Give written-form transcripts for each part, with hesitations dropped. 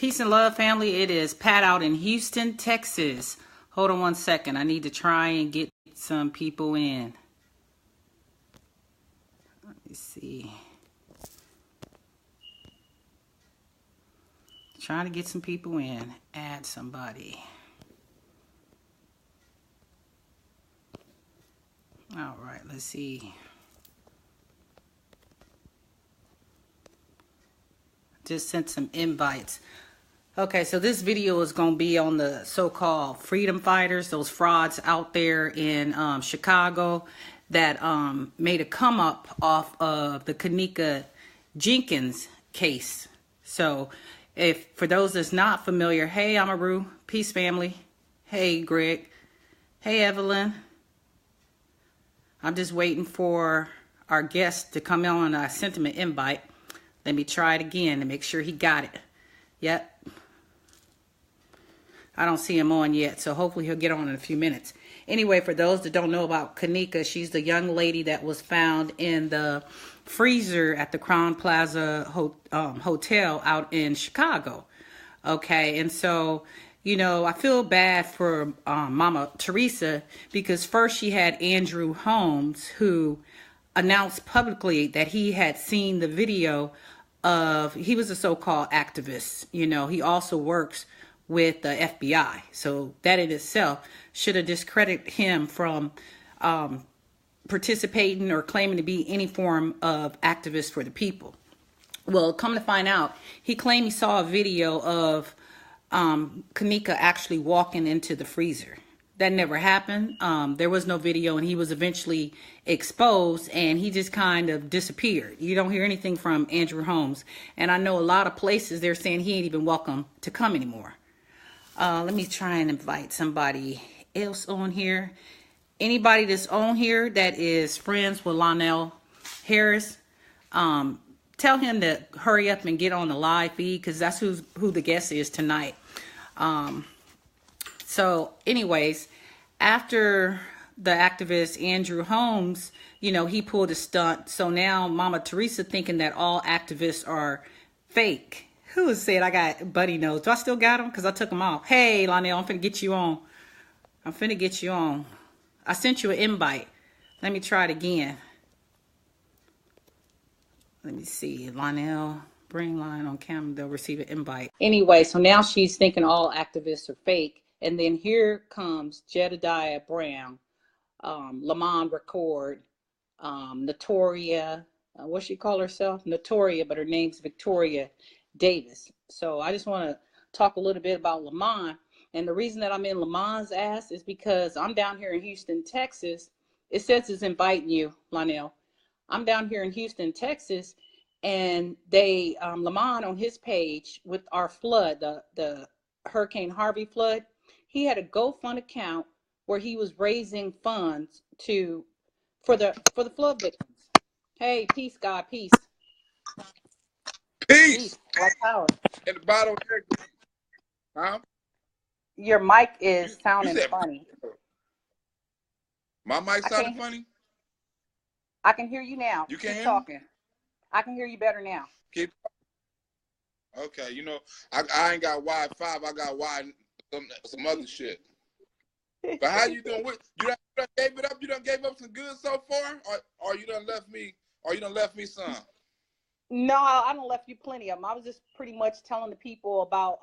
Peace and love, family. It is Pat out in Houston, Texas. Hold on one second. I need to try and get some people in. Let me see. Trying to get some people in. Add somebody. All right, let's see. Just sent some invites. Okay, so this video is going to be on the so-called freedom fighters, those frauds out there in Chicago that made a come up off of the Kanika Jenkins case. So if for those that's not familiar, hey Amaru, peace family. Hey Greg. Hey Evelyn. I'm just waiting for our guest to come on. I sent him an invite. Let me try it again to make sure he got it. Yep. I don't see him on yet, so hopefully he'll get on in a few minutes. Anyway, for those that don't know about Kanika, she's the young lady that was found in the freezer at the Crown Plaza Hotel out in Chicago. Okay, and so, you know, I feel bad for Mama Teresa because first she had Andrew Holmes, who announced publicly that he had seen the video of, he was a so-called activist. You know, he also works with the FBI. So that in itself should have discredited him from participating or claiming to be any form of activist for the people. Well, come to find out, he claimed he saw a video of Kanika actually walking into the freezer. That never happened. There was no video, and he was eventually exposed, and he just kind of disappeared. You don't hear anything from Andrew Holmes. And I know a lot of places they're saying he ain't even welcome to come anymore. Let me try and invite somebody else on here. Anybody that's on here that is friends with Lionel Harris, tell him to hurry up and get on the live feed because that's who the guest is tonight. So anyways, after the activist Andrew Holmes, you know, he pulled a stunt. So now Mama Teresa thinking that all activists are fake. Who said I got buddy nose? Do I still got him? Because I took him off. Hey, Lionel, I'm finna get you on. I'm finna get you on. I sent you an invite. Let me try it again. Let me see. Lionel, bring Lion on camera. They'll receive an invite. Anyway, so now she's thinking all activists are fake. And then here comes Jedediah Brown, Lamont Record, Natori, what she call herself? Natori, but her name's Victoria Davis. So I just want to talk a little bit about Lamont. And the reason that I'm in Lamont's ass is because I'm down here in Houston, Texas. It says it's inviting you, Lionel. I'm down here in Houston, Texas, and they, Lamont on his page with our flood, the Hurricane Harvey flood, he had a GoFund account where he was raising funds for the flood victims. Hey, peace, God, peace. Peace. Black power. At the bottom there. Huh? Your mic is sounding funny. My mic sounding funny? I can hear you now. You can Keep talking. I can hear you better now. Keep. Okay, you know, I ain't got Wi-Fi. I got some other shit. But how you doing? You done gave it up? You done gave up some good so far? Or you done left me, some? No, I done left you plenty of them. I was just pretty much telling the people about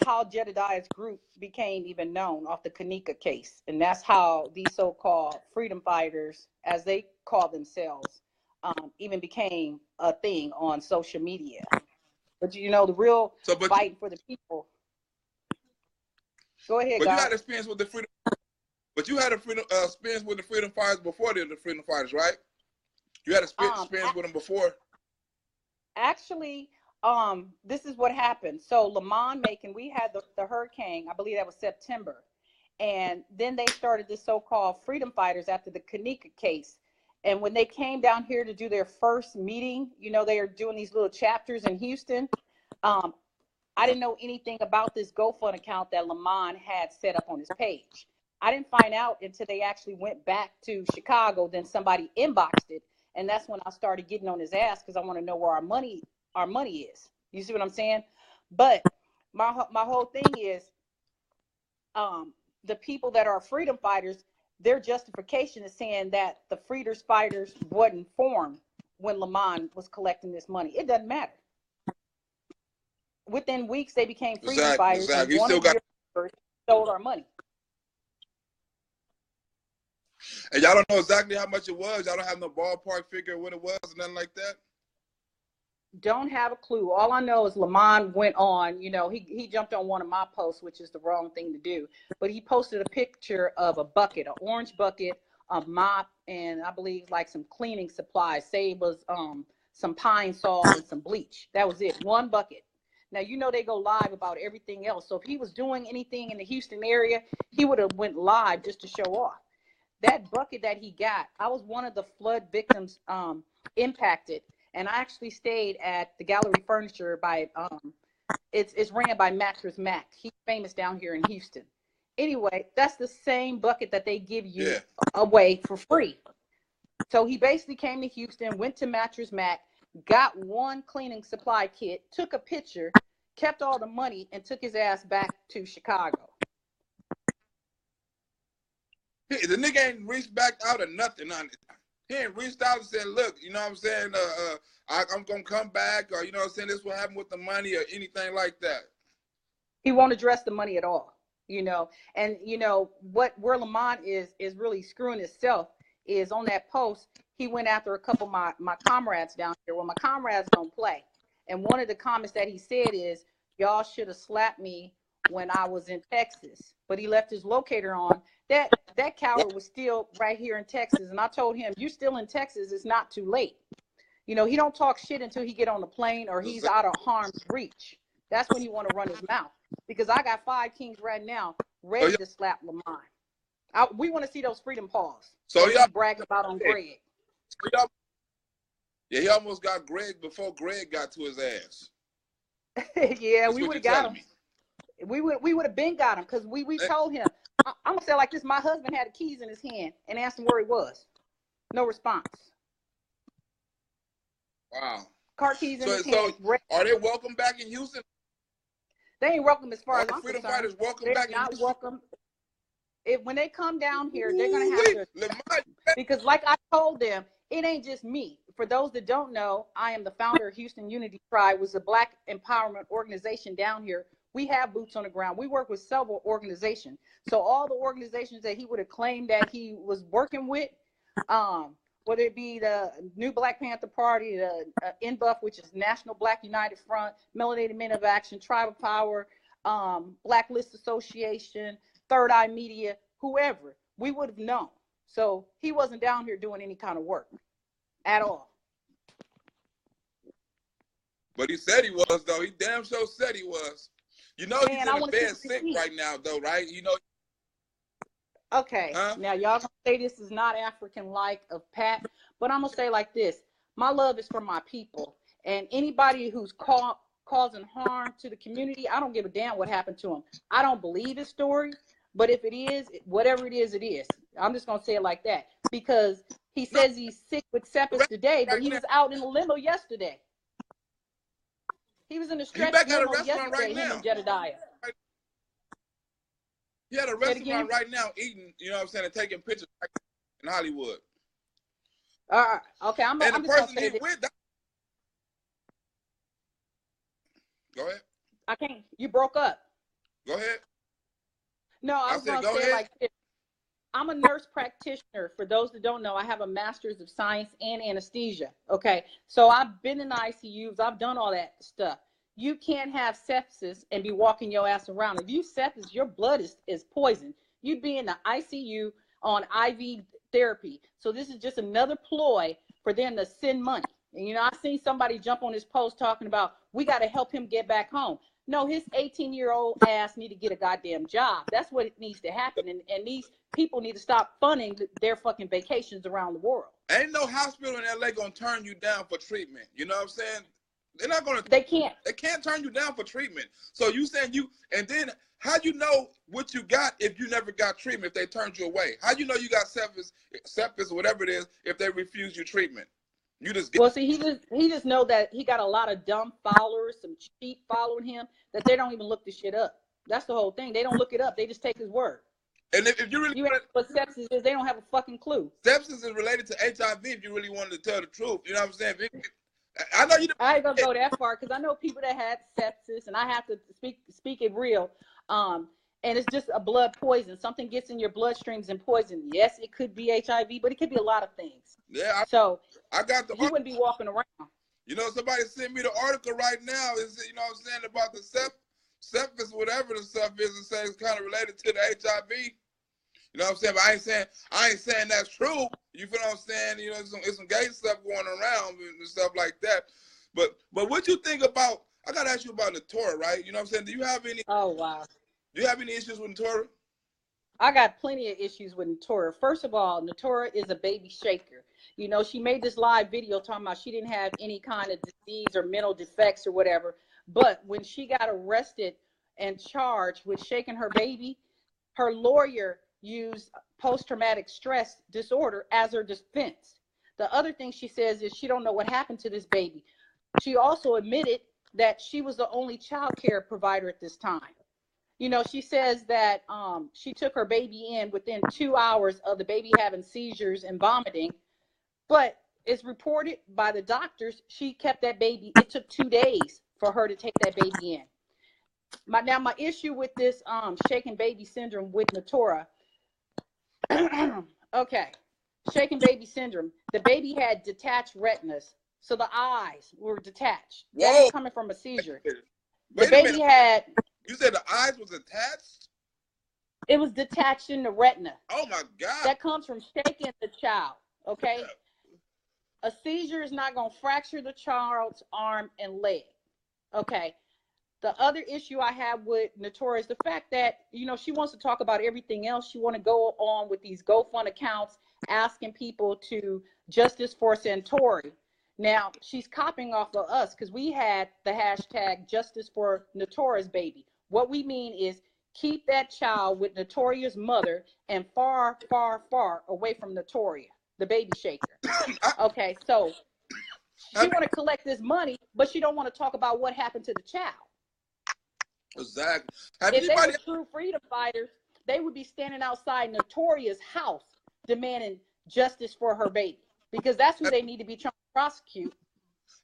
how Jedediah's group became even known off the Kanika case. And that's how these so-called freedom fighters, as they call themselves, even became a thing on social media. But you know, the real fight for the people. Go ahead, But God. you had experience with the freedom. But you had experience with the freedom fighters before they're the freedom fighters, right? You had experience with them before. Actually, this is what happened. So Lamont Macon, we had the hurricane. I believe that was September, and then they started the so-called freedom fighters after the Kanika case. And when they came down here to do their first meeting, you know, they are doing these little chapters in Houston. I didn't know anything about this GoFund account that Lamont had set up on his page. I didn't find out until they actually went back to Chicago. Then somebody inboxed it, and that's when I started getting on his ass because I want to know where our money is. You see what I'm saying? But my whole thing is, the people that are freedom fighters, their justification is saying that the freedom fighters wasn't formed when Lamont was collecting this money. It doesn't matter. Within weeks, they became freedom fighters, exactly. and one of your members stole our money. And y'all don't know exactly how much it was. Y'all don't have no ballpark figure of what it was, or nothing like that. Don't have a clue. All I know is Lamont went on, you know, he jumped on one of my posts, which is the wrong thing to do. But he posted a picture of a bucket, an orange bucket, a mop, and I believe like some cleaning supplies. Say it was some pine sol and some bleach. That was it. One bucket. Now, you know, they go live about everything else. So if he was doing anything in the Houston area, he would have went live just to show off. That bucket that he got, I was one of the flood victims impacted. And I actually stayed at the Gallery Furniture by, it's ran by Mattress Mac. He's famous down here in Houston. Anyway, that's the same bucket that they give you away for free. So he basically came to Houston, went to Mattress Mac, got one cleaning supply kit, took a picture, kept all the money, and took his ass back to Chicago. The nigga ain't reached back out or nothing on it. He ain't reached out and said, look, you know what I'm saying, I'm going to come back, or, you know what I'm saying, this is what happened with the money, or anything like that. He won't address the money at all, you know. And, you know, where Lamont is really screwing himself is on that post, he went after a couple of my comrades down here. Well, my comrades don't play. And one of the comments that he said is, y'all should have slapped me when I was in Texas. But he left his locator on. That coward was still right here in Texas. And I told him, you're still in Texas. It's not too late. You know, he don't talk shit until he get on the plane or he's out of harm's reach. That's when he want to run his mouth. Because I got 5 kings right now ready to slap Lamont. We want to see those freedom paws. So y'all brag about on Greg. Yeah, he almost got Greg before Greg got to his ass. Yeah, we would have got him. We would have been got him because we told him. I'm gonna say like this: my husband had the keys in his hand and asked him where he was. No response. Wow. Car keys in his hand. Are they welcome back in Houston? They ain't welcome as far as I'm freedom concerned. Fighters welcome They're back not in Houston? welcome. When they come down here, they're gonna have to. Because like I told them, it ain't just me. For those that don't know, I am the founder of Houston Unity Tribe, was a Black empowerment organization down here. We have boots on the ground. We work with several organizations. So all the organizations that he would have claimed that he was working with, whether it be the New Black Panther Party, the NBUF, which is National Black United Front, Melanated Men of Action, Tribal Power, Blacklist Association, Third Eye Media, whoever, we would have known. So he wasn't down here doing any kind of work at all. But he said he was, though. He damn sure said he was. You know, he's in a bed sick right now, though, right? You know. Okay. Now, y'all gonna say this is not African-like of Pat, but I'm gonna say like this. My love is for my people. And anybody who's causing harm to the community, I don't give a damn what happened to him. I don't believe his story, but if it is, whatever it is, it is. I'm just gonna say it like that. Because he says he's sick with sepsis today, but he was out in a limo yesterday. He was in the stretch limo yesterday, him and Jedediah. He had a restaurant right now eating, you know what I'm saying, and taking pictures in Hollywood. Okay, I'm just person he with. Go ahead. I can't. You broke up. Go ahead. No, I was going to say like this. I'm a nurse practitioner. For those that don't know, I have a master's of science and anesthesia. Okay. So I've been in ICUs. I've done all that stuff. You can't have sepsis and be walking your ass around. If you sepsis, your blood is poisoned. You'd be in the ICU on IV therapy. So this is just another ploy for them to send money. And, you know, I seen somebody jump on his post talking about, we got to help him get back home. No, his 18-year-old ass need to get a goddamn job. That's what needs to happen. And these people need to stop funding their fucking vacations around the world. Ain't no hospital in LA gonna turn you down for treatment. You know what I'm saying? They're not gonna. They can't. They can't turn you down for treatment. So you saying and then how you know what you got if you never got treatment, if they turned you away? How you know you got sepsis or whatever it is if they refuse you treatment? You just get. Well, see, he just know that he got a lot of dumb followers, some cheap following him that they don't even look the shit up. That's the whole thing. They don't look it up. They just take his word. And if you really you ask what sepsis is, they don't have a fucking clue. Sepsis is related to HIV. If you really wanted to tell the truth, you know what I'm saying. I know you. I ain't gonna go that far because I know people that had sepsis, and I have to speak it real. And it's just a blood poison. Something gets in your bloodstreams and poison. Yes, it could be HIV, but it could be a lot of things. Yeah. I got the. He wouldn't be walking around. You know, somebody sent me the article right now. Is, you know what I'm saying, about the sepsis, whatever the stuff is, and say it's kind of related to the HIV. You know what I'm saying? But I ain't saying that's true. You feel what I'm saying? You know, it's some gay stuff going around and stuff like that. But what you think about? I gotta ask you about Natori, right? You know what I'm saying? Do you have any? Oh wow. Do you have any issues with Natori? I got plenty of issues with Natori. First of all, Natori is a baby shaker. You know, she made this live video talking about she didn't have any kind of disease or mental defects or whatever. But when she got arrested and charged with shaking her baby, her lawyer used post-traumatic stress disorder as her defense. The other thing she says is she don't know what happened to this baby. She also admitted that she was the only child care provider at this time. You know, she says that she took her baby in within 2 hours of the baby having seizures and vomiting, but it's reported by the doctors she kept that baby. It took 2 days for her to take that baby in. My issue with this shaken baby syndrome with Natori. Okay, shaken baby syndrome. The baby had detached retinas, so the eyes were detached. That was coming from a seizure. The baby had. You said the eyes was attached? It was detached in the retina. Oh my God. That comes from shaking the child, okay? A seizure is not going to fracture the child's arm and leg, okay? The other issue I have with Natori is the fact that, you know, she wants to talk about everything else. She want to go on with these GoFund accounts, asking people to justice for Natori. Now, she's copying off of us because we had the hashtag justice for Natori's baby. What we mean is keep that child with Natoria's mother and far, far, far away from Natoria, the baby shaker. Okay, so she want to collect this money, but she don't want to talk about what happened to the child. Exactly. If they were true freedom fighters, they would be standing outside Natoria's house demanding justice for her baby, because that's who they need to be trying to prosecute.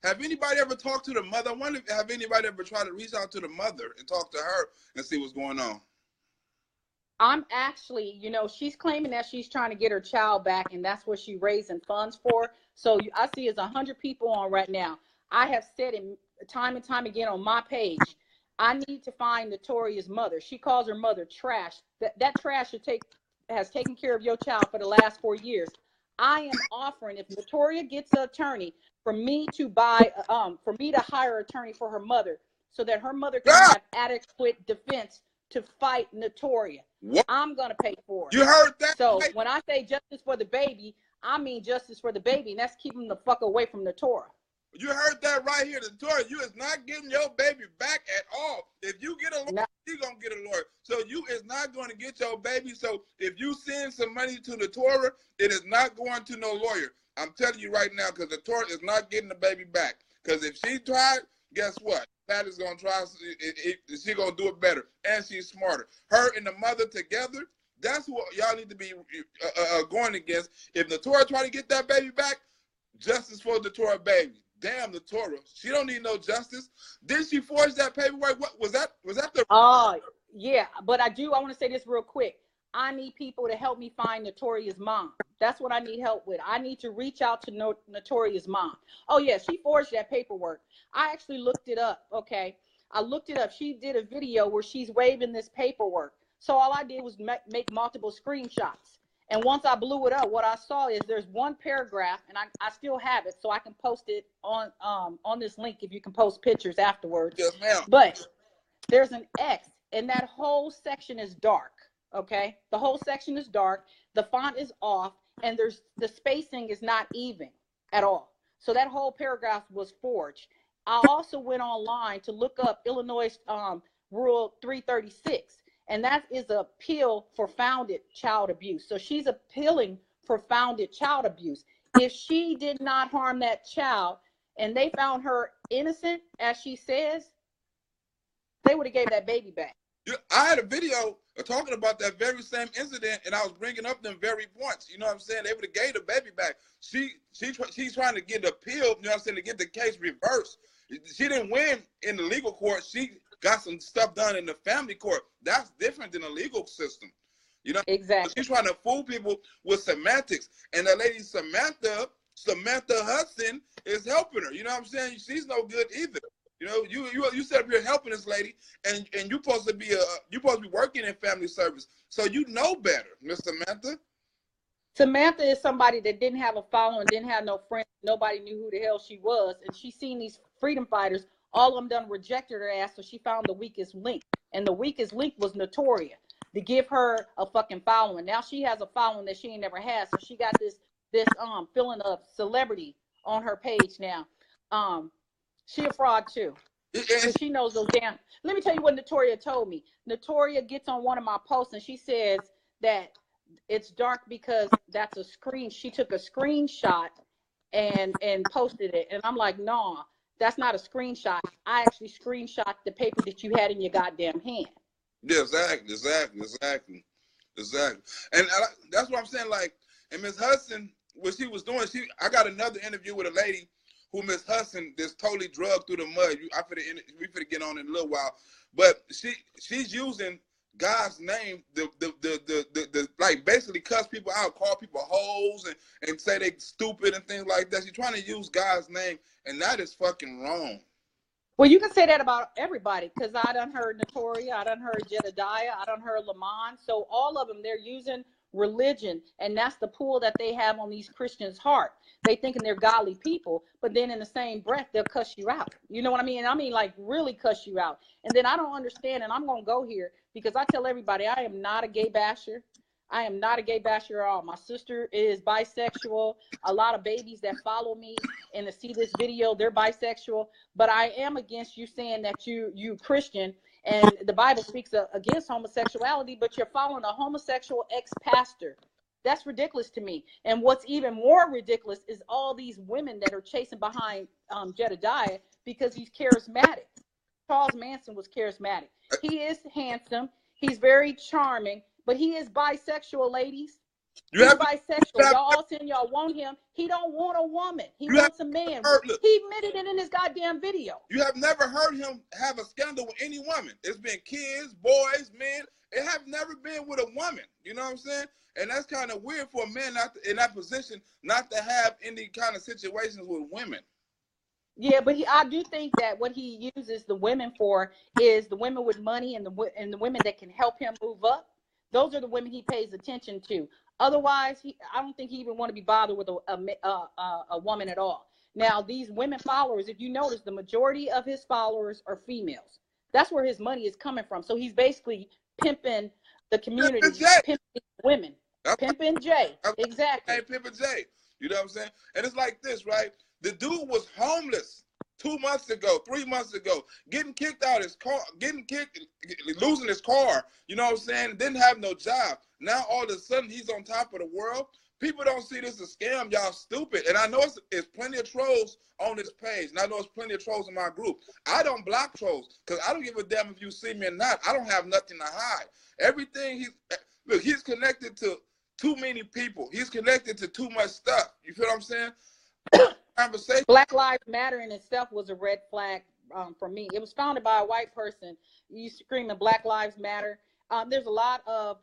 Have anybody ever talked to the mother? I wonder if have anybody ever tried to reach out to the mother and talk to her and see what's going on? I'm actually, you know, she's claiming that she's trying to get her child back, and that's what she's raising funds for. So I see it's 100 people on right now. I have said it time and time again on my page. I need to find Natoria's mother. She calls her mother trash. That trash has taken care of your child for the last 4 years. I am offering, if Natoria gets an attorney, for me to hire an attorney for her mother, so that her mother can have adequate defense to fight Natoria. What? I'm gonna pay for it. You heard that? So when I say justice for the baby, I mean justice for the baby, and that's keeping the fuck away from Natori. You heard that right here, Natori. You is not getting your baby back at all. If you get a lawyer, you're gonna get a lawyer. So you is not going to get your baby. So if you send some money to Natori, it is not going to no lawyer. I'm telling you right now, because Natori is not getting the baby back. Because if she tried, guess what? Pat is gonna try. She's gonna do it better, and she's smarter. Her and the mother together. That's what y'all need to be going against. If Natori try to get that baby back, justice for Natori baby. Damn, Natori. She don't need no justice. Did she forge that paperwork? What was that? Was that the? Oh, yeah. But I want to say this real quick. I need people to help me find Natoria's mom. That's what I need help with. I need to reach out to Natoria's mom. Oh, yeah, she forged that paperwork. I actually looked it up, okay? I looked it up. She did a video where she's waving this paperwork. So all I did was make multiple screenshots. And once I blew it up, what I saw is there's one paragraph, and I still have it, so I can post it on this link if you can post pictures afterwards. Yes, ma'am. But there's an X, and that whole section is dark. Okay, the whole section is dark, the font is off, and the spacing is not even at all. So that whole paragraph was forged. I also went online to look up Illinois Rule 336, and that is an appeal for founded child abuse. So she's appealing for founded child abuse. if she did not harm that child and they found her innocent, as she says, they would have gave that baby back. I had a video talking about that very same incident, and I was bringing up them very points. You know what I'm saying? They would have gave the baby back. She's trying to get an appeal, you know what I'm saying, to get the case reversed. She didn't win in the legal court. She got some stuff done in the family court. That's different than the legal system. You know, exactly. She's trying to fool people with semantics, and that lady Samantha Hudson is helping her. You know what I'm saying? She's no good either. You know, you said you're helping this lady, and you're supposed to be working in family service, so you know better, Miss Samantha. Samantha is somebody that didn't have a following, didn't have no friends. Nobody knew who the hell she was, and she seen these freedom fighters. All of them done rejected her ass, so she found the weakest link, and the weakest link was Natori, to give her a fucking following. Now she has a following that she ain't never had, so she got this feeling of celebrity on her page now. She a fraud too. So she knows those damn. Let me tell you what Natoria told me. Natoria gets on one of my posts and she says that it's dark because that's a screen. She took a screenshot and posted it. And I'm like, nah, that's not a screenshot. I actually screenshot the paper that you had in your goddamn hand. Yeah, exactly. And that's what I'm saying. Like, and Miss Hudson, what she was doing, I got another interview with a lady who Miss Hudson just totally drugged through the mud. We finna get on in a little while, but she's using God's name, the like basically cuss people out, call people hoes, and say they stupid and things like that. She's trying to use God's name, and that is fucking wrong. Well, you can say that about everybody, because I done heard Natori, I done heard Jedediah, I done heard Lamont. So all of them, they're using religion, and that's the pull that they have on these Christians' heart. They thinking they're godly people, but then in the same breath, they'll cuss you out. You know what I mean? I mean, like, really cuss you out. And then I don't understand, and I'm going to go here, because I tell everybody I am not a gay basher. I am not a gay basher at all. My sister is bisexual. A lot of babies that follow me and to see this video, they're bisexual. But I am against you saying that you Christian, and the Bible speaks against homosexuality, but you're following a homosexual ex-pastor. That's ridiculous to me. And what's even more ridiculous is all these women that are chasing behind Jedediah because he's charismatic. Charles Manson was charismatic. He is handsome. He's very charming, but he is bisexual, ladies. He's bisexual. Y'all all saying y'all want him. He don't want a woman. He wants a man. He admitted it in his goddamn video. You have never heard him have a scandal with any woman. It's been kids, boys, men. It have never been with a woman. You know what I'm saying? And that's kind of weird for a man in that position not to have any kind of situations with women. Yeah, but I do think that what he uses the women for is the women with money and the women that can help him move up. Those are the women he pays attention to. Otherwise, I don't think he even want to be bothered with a woman at all. Now, these women followers, if you notice, the majority of his followers are females. That's where his money is coming from. So he's basically pimping the community, pimping women. Pimping Jay. Exactly. Hey, Pimpin' Jay. You know what I'm saying? And it's like this, right? The dude was homeless 2 months ago, 3 months ago, getting kicked out his car, losing his car, you know what I'm saying? Didn't have no job. Now all of a sudden he's on top of the world. People don't see this as a scam. Y'all stupid. And I know it's plenty of trolls on this page. And I know it's plenty of trolls in my group. I don't block trolls because I don't give a damn if you see me or not. I don't have nothing to hide. Everything he's connected to too many people. He's connected to too much stuff. You feel what I'm saying? Conversation. Black Lives Matter in itself was a red flag for me. It was founded by a white person. You screaming Black Lives Matter. There's a lot of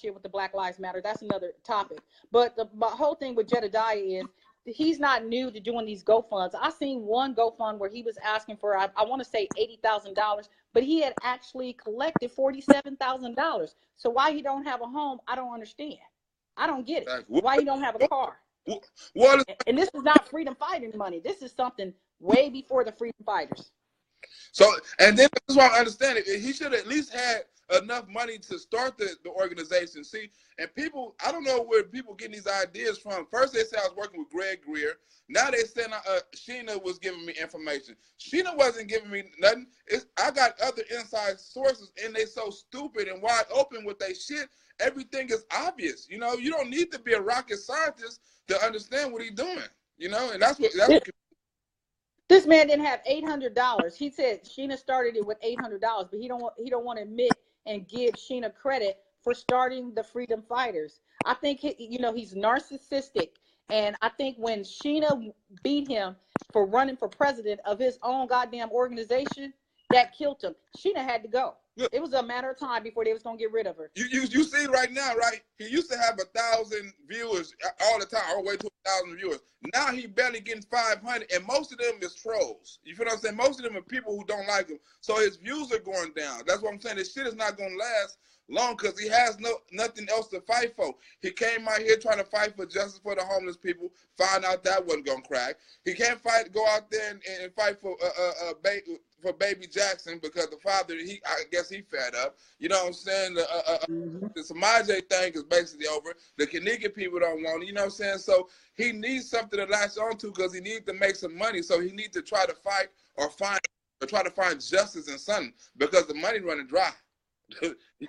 shit with the Black Lives Matter. That's another topic. But the whole thing with Jedediah is he's not new to doing these GoFunds. I seen one GoFund where he was asking for, I want to say $80,000, but he had actually collected $47,000. So why he don't have a home, I don't understand. I don't get it. Why he don't have a car? And this is not freedom fighting money. This is something way before the freedom fighters. So, and then this is why I understand it. He should at least had enough money to start the organization. See, and people, I don't know where people getting these ideas from. First they said I was working with Greg Greer. Now they said Sheena was giving me information. Sheena wasn't giving me nothing. I got other inside sources, and they so stupid and wide open with their shit. Everything is obvious. You know, you don't need to be a rocket scientist to understand what he's doing. You know, and that's what. This man didn't have $800. He said Sheena started it with $800, but he don't want to admit and give Sheena credit for starting the Freedom Fighters. I think he's narcissistic, and I think when Sheena beat him for running for president of his own goddamn organization, that killed him. Sheena had to go. Look, it was a matter of time before they was gonna get rid of her. You see right now, right? He used to have 1,000 viewers all the time, all the way to 1,000 viewers. Now he barely getting 500, and most of them is trolls. You feel what I'm saying? Most of them are people who don't like him, so his views are going down. That's what I'm saying. This shit is not gonna last long because he has nothing else to fight for. He came out here trying to fight for justice for the homeless people. Found out that wasn't gonna crack. He can't go out there and fight for Baby Jackson because the father, I guess he fed up. You know what I'm saying? The Samaje thing is basically over. The Kaneka people don't want it. You know what I'm saying? So he needs something to latch on to because he needs to make some money. So he needs to try to fight or try to find justice in something because the money running dry.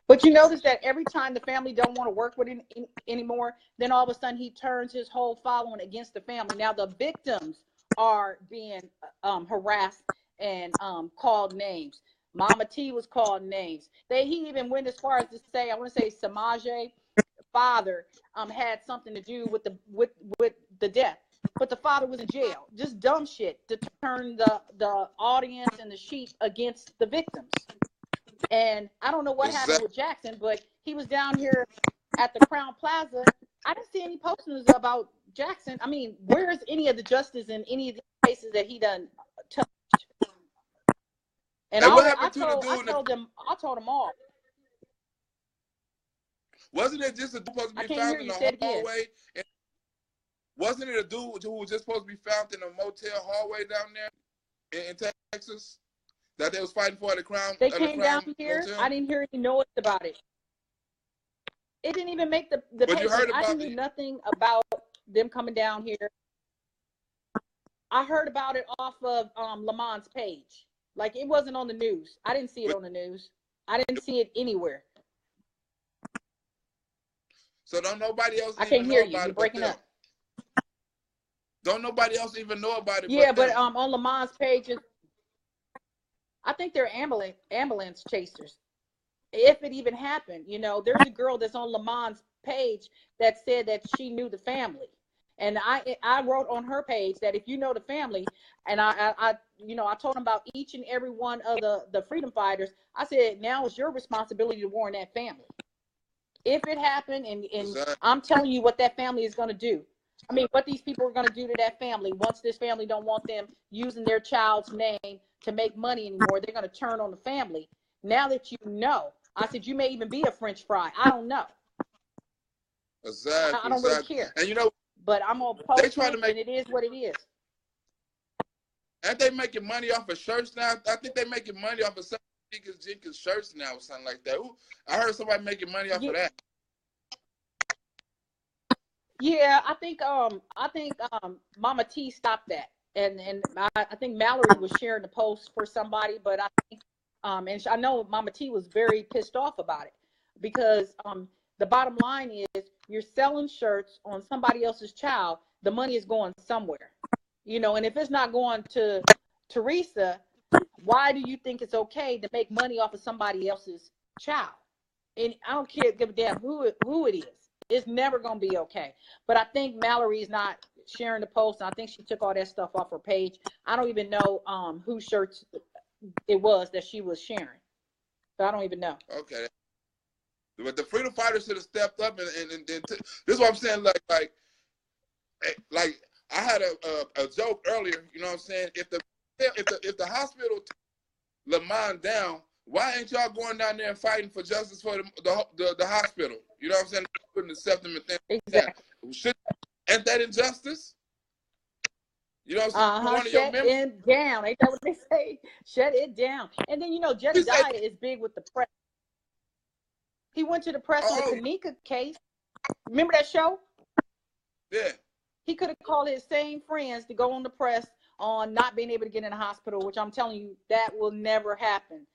But you notice that every time the family don't want to work with him anymore, then all of a sudden he turns his whole following against the family. Now the victims are being harassed and called names. Mama T was called names. He even went as far as to say, I want to say Samaje father had something to do with the death. But the father was in jail. Just dumb shit to turn the audience and the sheep against the victims. And I don't know what happened with Jackson, but he was down here at the Crown Plaza. I didn't see any postings about Jackson. I mean, where is any of the justice in any of the cases that he done touched? And I told them all. Wasn't it just a dude supposed to be found in the hallway? Wasn't it a dude who was just supposed to be found in a motel hallway down there in Texas? That they was fighting for at the Crown. They came down here. Motel? I didn't hear any noise about it. It didn't even make the paper. You heard about I knew nothing about them coming down here. I heard about it off of Lamont's page. Like it wasn't on the news. I didn't see it on the news. I didn't see it anywhere. So don't nobody else. I can't hear you. You're breaking up. Don't nobody else even know about it. Yeah, but on Lamont's page. I think they're ambulance chasers. If it even happened, there's a girl that's on Lamont's page that said that she knew the family. And I wrote on her page that if you know the family, and I told them about each and every one of the freedom fighters. I said, now it's your responsibility to warn that family. If it happened, and exactly. I'm telling you what that family is going to do. I mean, what these people are going to do to that family once this family don't want them using their child's name to make money anymore, they're going to turn on the family. Now that you know, I said, you may even be a French fry. I don't know. Exactly. I don't really care. And but I'm going to post it, and it is what it is. Aren't they making money off of shirts now? I think they're making money off of some Jenkins shirts now or something like that. Ooh, I heard somebody making money off of that. Yeah, I think Mama T stopped that, and I think Mallory was sharing the post for somebody, but I think and I know Mama T was very pissed off about it because the bottom line is you're selling shirts on somebody else's child, the money is going somewhere, and if it's not going to Teresa, why do you think it's okay to make money off of somebody else's child? And I don't give a damn who it is. It's never going to be okay. But I think Mallory's not sharing the post. And I think she took all that stuff off her page. I don't even know whose shirts it was that she was sharing. So I don't even know. Okay. But the freedom fighters should have stepped up. And this is what I'm saying. Like I had a joke earlier. You know what I'm saying? If the hospital took Lamont down, why ain't y'all going down there and fighting for justice for the hospital? You know what I'm saying? Couldn't accept them and things exactly. Ain't that injustice? You know what I'm saying? Shut it down. Ain't that what they say? Shut it down. And then Jedediah is big with the press. He went to the press on the Oh, Kanika case. Remember that show? yeah. He could have called his same friends to go on the press on not being able to get in the hospital, which I'm telling you, that will never happen.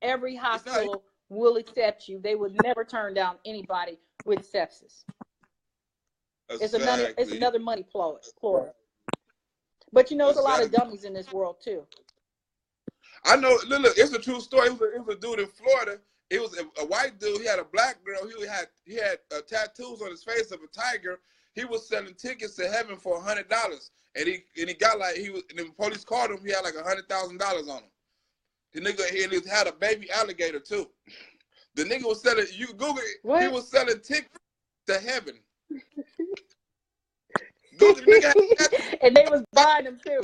Every hospital will accept you. They would never turn down anybody with sepsis. Exactly. It's another money ploy. But you know, there's a lot of dummies in this world too. I know. Look, it's a true story. It was a dude in Florida. It was a white dude. He had a black girl. He had tattoos on his face of a tiger. He was selling tickets to heaven for $100, and he got like and the police called him. He had like $100,000 on him. The nigga he had a baby alligator too. The nigga was selling. You Google it. What? He was selling tickets to heaven. Google the nigga and they was buying them too.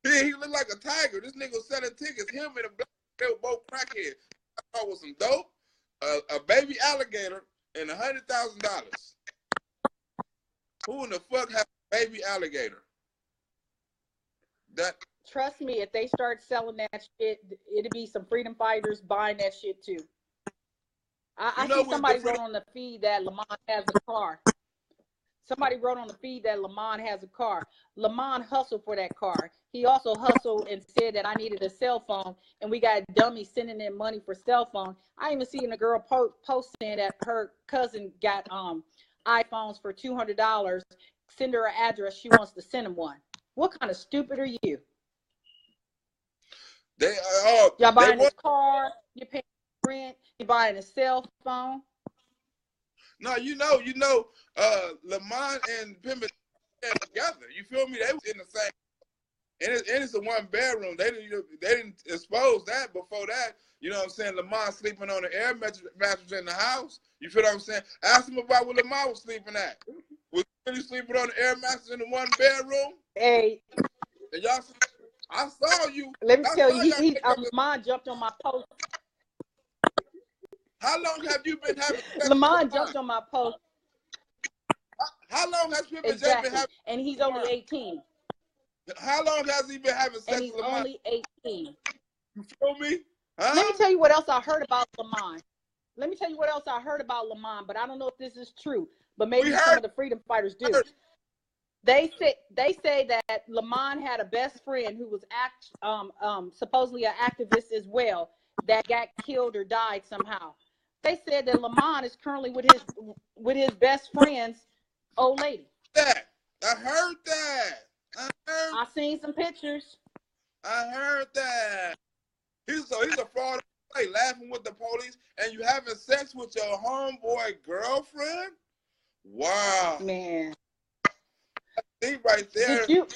Yeah, he looked like a tiger. This nigga was selling tickets. Him and a black, they were both crackheads. I thought was some dope, a baby alligator, and $100,000. Who in the fuck has a baby alligator? That. Trust me, if they start selling that shit, it'll be some freedom fighters buying that shit too. I see somebody wrote on the feed that Lamont has a car. Somebody wrote on the feed that Lamont has a car. Lamont hustled for that car. He also hustled and said that I needed a cell phone, and we got dummies sending in money for cell phone. I even seen a girl post saying that her cousin got iPhones for $200. Send her an address. She wants to send him one. What kind of stupid are you? Y'all buying this car, you're paying rent, you're buying a cell phone. No, Lamont and Pimpin together. You feel me? They was in the same. And it's a one bedroom. They didn't expose that before that. You know what I'm saying? Lamont sleeping on the air mattress in the house. You feel what I'm saying? Ask him about where Lamont was sleeping at. Was he really sleeping on the air mattress in the one bedroom? Hey. And y'all, I saw you. Let me tell you, Lamont jumped on my post. How long have you been having sex? Lamont jumped on my post. How long has Pimpin' exactly. been having? And he's only 18. How long has he been having sex? And he's only 18. You feel me? Huh? Let me tell you what else I heard about Lamont. But I don't know if this is true. But maybe some of the freedom fighters do. They say that Lamont had a best friend who was supposedly an activist as well that got killed or died somehow. They said that Lamont is currently with his best friend's old lady. I heard that. I seen some pictures. I heard that. He's a fraud, laughing with the police, and you having sex with your homeboy girlfriend? Wow, man. See right there. Did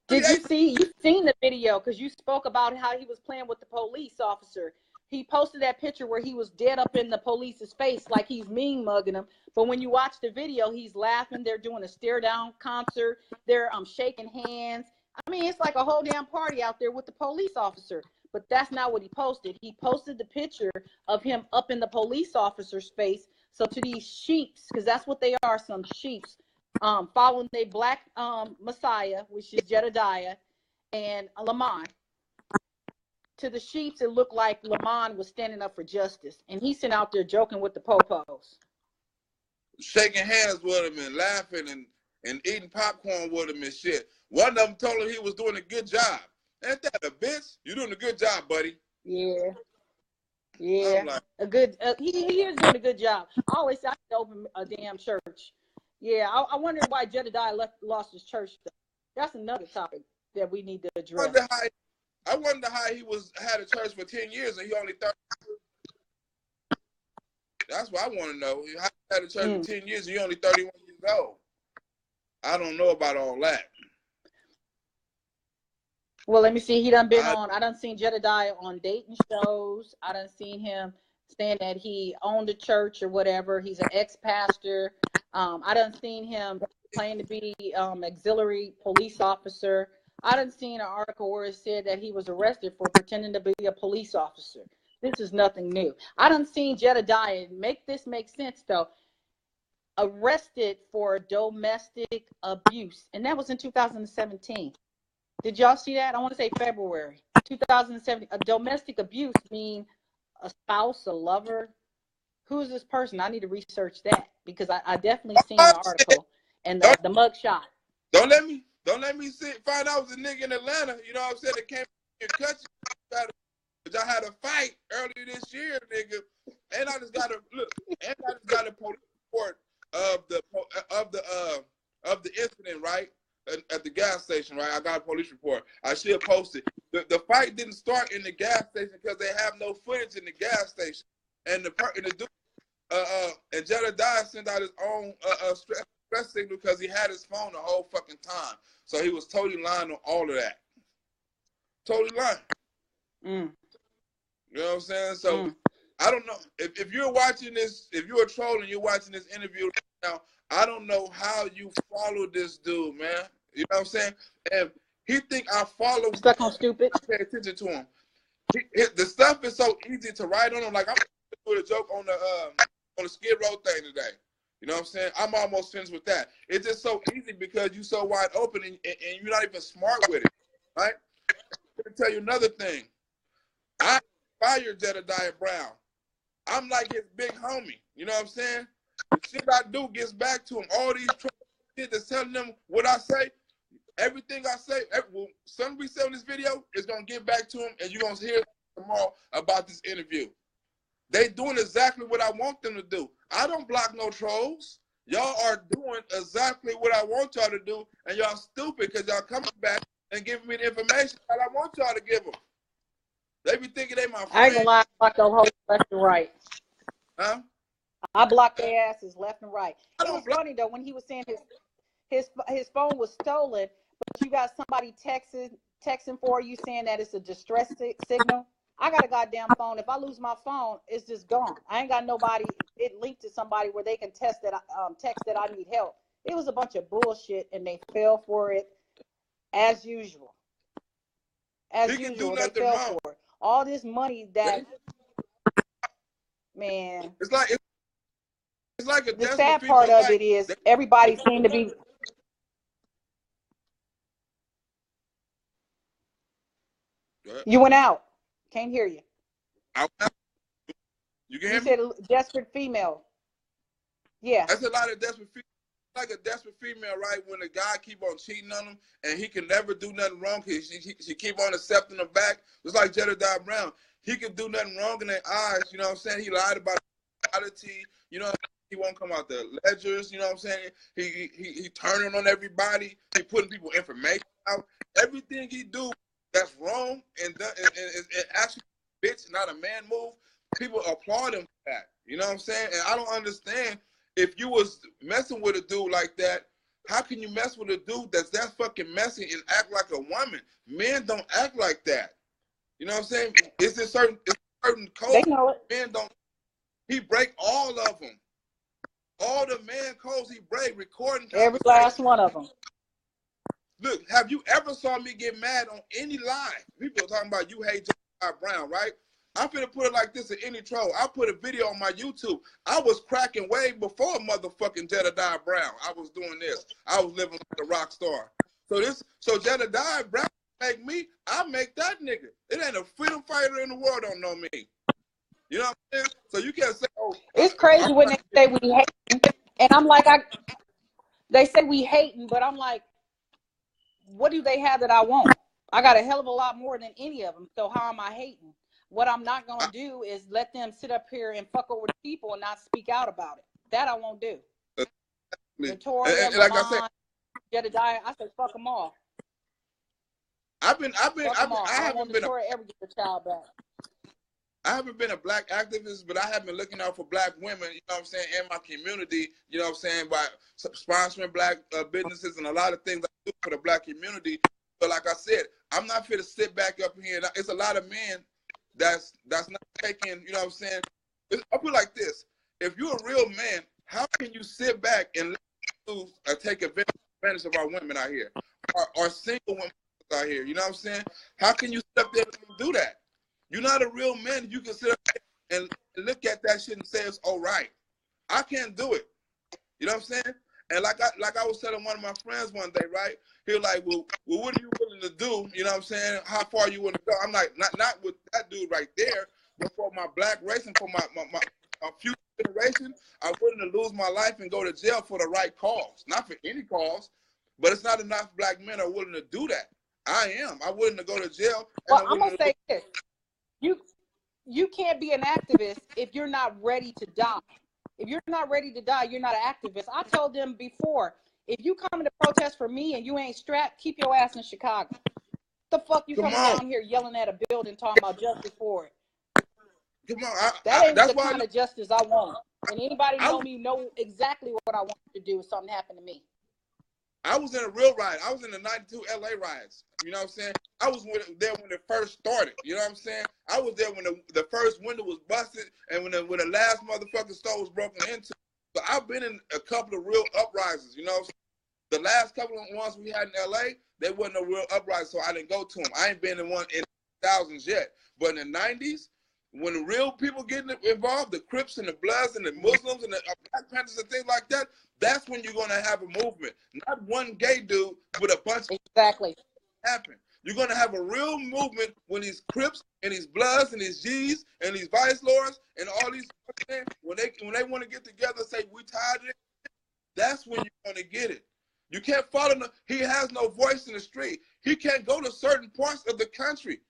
you see? You seen the video because you spoke about how he was playing with the police officer. He posted that picture where he was dead up in the police's face like he's mean mugging him. But when you watch the video, he's laughing. They're doing a stare down concert. They're shaking hands. I mean, it's like a whole damn party out there with the police officer. But that's not what he posted. He posted the picture of him up in the police officer's face. So to these sheeps, because that's what they are, some sheeps, following their black messiah, which is Jedediah and Lamont. To the sheeps, it looked like Lamont was standing up for justice, and he's sitting out there joking with the popos, shaking hands with him and laughing and eating popcorn with him and shit. One of them told him he was doing a good job. Ain't that a bitch? You doing a good job, buddy. Yeah. Like, a good. He is doing a good job. I always say I should open a damn church. Yeah, I wonder why Jedediah lost his church. That's another topic that we need to address. I wonder how he had a church for 10 years and he only 30. That's what I want to know. How he had a church for 10 years and he only 31 years old. I don't know about all that. Well, let me see. He done been on. I done seen Jedediah on dating shows. I done seen him saying that he owned a church or whatever. He's an ex-pastor. I done seen him claim to be auxiliary police officer. I done seen an article where it said that he was arrested for pretending to be a police officer. This is nothing new. I done seen Jedediah make sense though. Arrested for domestic abuse, and that was in 2017. Did y'all see that? I want to say February 2017. A domestic abuse means a spouse, a lover? Who's this person? I need to research that because I definitely seen the article and the mug shot. Don't let me find out it was a nigga in Atlanta. You know what I'm saying? That came and cut you. But I had a fight earlier this year, nigga, and I just got a police report of the incident, right? At the gas station, right? I got a police report. I should post it. The fight didn't start in the gas station because they have no footage in the gas station. And the dude, and Jedediah sent out his own stress signal because he had his phone the whole fucking time. So he was totally lying on all of that. Totally lying. Mm. You know what I'm saying? So I don't know if you're watching this. If you're a troll and you're watching this interview right now, I don't know how you follow this dude, man. You know what I'm saying? And he think I follow. Stuck on stupid. I pay attention to him. The stuff is so easy to write on him. Like I'm doing a joke on the Skid Row thing today. You know what I'm saying? I'm almost finished with that. It's just so easy because you're so wide open and you're not even smart with it, right? Let me tell you another thing. I fired Jedediah Brown. I'm like his big homie. You know what I'm saying? The shit I do gets back to him. All these shit that's telling them what I say, everything I say, something we say in this video is going to get back to him, and you're going to hear tomorrow about this interview. They doing exactly what I want them to do. I don't block no trolls. Y'all are doing exactly what I want y'all to do, and y'all stupid because y'all coming back and giving me the information that I want y'all to give them. They be thinking they my friend. I ain't gonna lie, I block those hoes left and right. Huh? I block their asses left and right. It was funny though when he was saying his phone was stolen, but you got somebody texting for you saying that it's a distress signal. I got a goddamn phone. If I lose my phone, it's just gone. I ain't got nobody. It linked to somebody where they can text that I need help. It was a bunch of bullshit, and they fell for it as usual. As usual, they fell for it. All this money that, man. It's like a the sad part of it is everybody seemed to be. You went out. Can't hear you. You can hear me? You said desperate female. Yeah. That's a lot of desperate female. Like a desperate female, right? When the guy keep on cheating on him and he can never do nothing wrong, she keep on accepting him back. It's like Jedediah Brown. He can do nothing wrong in their eyes. You know what I'm saying? He lied about reality. You know, he won't come out the ledgers. You know what I'm saying? He turning on everybody. He putting people information out. Everything he do that's wrong and actually bitch, not a man move. People applaud him for that. You know what I'm saying? And I don't understand. If you was messing with a dude like that, how can you mess with a dude that's that fucking messy and act like a woman? Men don't act like that. You know what I'm saying? It's a certain code. They know it. Men don't. He break all of them. All the man codes he break, recording. Every last one of them. Look, have you ever saw me get mad on any line? People are talking about you hate Jedediah Brown, right? I'm finna put it like this at any troll. I put a video on my YouTube. I was cracking way before motherfucking Jedediah Brown. I was doing this. I was living like a rock star. So Jedediah Brown make me, I make that nigga. It ain't a freedom fighter in the world don't know me. You know what I'm saying? So you can't say, oh. It's crazy when they say we hate, and I'm like, they say we hating, but I'm like, what do they have that I want? I got a hell of a lot more than any of them. So how am I hating? What I'm not going to do is let them sit up here and fuck over the people and not speak out about it. That I won't do. Natori, like I said, Jedediah, I said fuck them all. I haven't been Natori ever get the child back. I haven't been a black activist, but I have been looking out for black women, you know what I'm saying, in my community, you know what I'm saying, by sponsoring black businesses and a lot of things I do for the black community. But like I said, I'm not fit to sit back up here. It's a lot of men that's not taking, you know what I'm saying. I'll put it like this. If you're a real man, how can you sit back and take advantage of our women out here, our single women out here, you know what I'm saying? How can you sit up there and do that? You're not a real man. You can sit up there and look at that shit and say it's all right. I can't do it. You know what I'm saying? And like I was telling one of my friends one day, right? He was like, well, what are you willing to do? You know what I'm saying? How far you want to go? I'm like, not with that dude right there, but for my black race and for my future generation, I'm willing to lose my life and go to jail for the right cause. Not for any cause, but it's not enough black men are willing to do that. I am. I'm willing to go to jail. Well, I'm going to say this. You can't be an activist if you're not ready to die. If you're not ready to die, you're not an activist. I told them before, if you come to protest for me and you ain't strapped, keep your ass in Chicago. The fuck you coming down here yelling at a building talking about justice for it? Come on. That ain't the kind of justice I want. And anybody know me know exactly what I want to do if something happened to me. I was in a real riot. I was in the 92 LA riots. You know what I'm saying? I was there when it first started. You know what I'm saying? I was there when the first window was busted and when the last motherfucking store was broken into. So I've been in a couple of real uprisings. You know what I'm saying? The last couple of ones we had in LA, they wasn't a real uprising, so I didn't go to them. I ain't been in one in the thousands yet. But in the 90s, when the real people getting involved, the Crips and the Bloods and the Muslims and the Black Panthers and things like that, that's when you're going to have a movement. Not one gay dude with a bunch of exactly happen. You're going to have a real movement when these Crips and these Bloods and these G's and these Vice Lords and all these when they want to get together and say we tired of it, that's when you're going to get it. You can't follow him. He has no voice in the street. He can't go to certain parts of the country.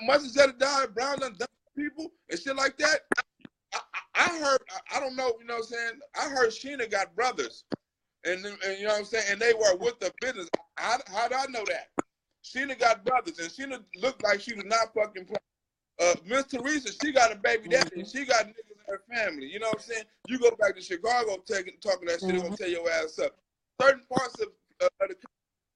Much as Jedediah Brown done people and shit like that, I heard, I don't know, you know what I'm saying? I heard Sheena got brothers. And you know what I'm saying? And they were with the business. How do I know that? Sheena got brothers, and Sheena looked like she was not fucking playing. Miss Teresa, she got a baby daddy, and she got niggas in her family. You know what I'm saying? You go back to Chicago talking that shit, they're going to tear your ass up. Certain parts of the country,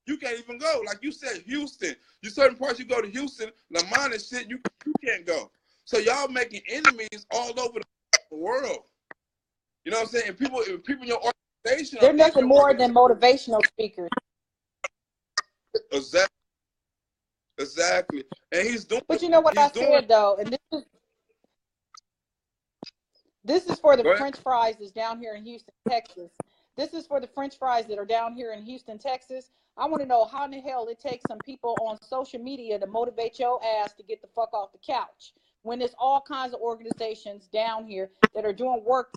you can't even go. Like you said, Houston. You certain parts you go to Houston, Lamont and shit, you can't go. So y'all making enemies all over the world. You know what I'm saying? And people in your organization, they're nothing more than motivational speakers. Exactly. And he's doing. But you know what I said though, and this is for the French fries that's down here in Houston, Texas. This is for the French fries that are down here in Houston, Texas. I want to know how in the hell it takes some people on social media to motivate your ass to get the fuck off the couch when there's all kinds of organizations down here that are doing work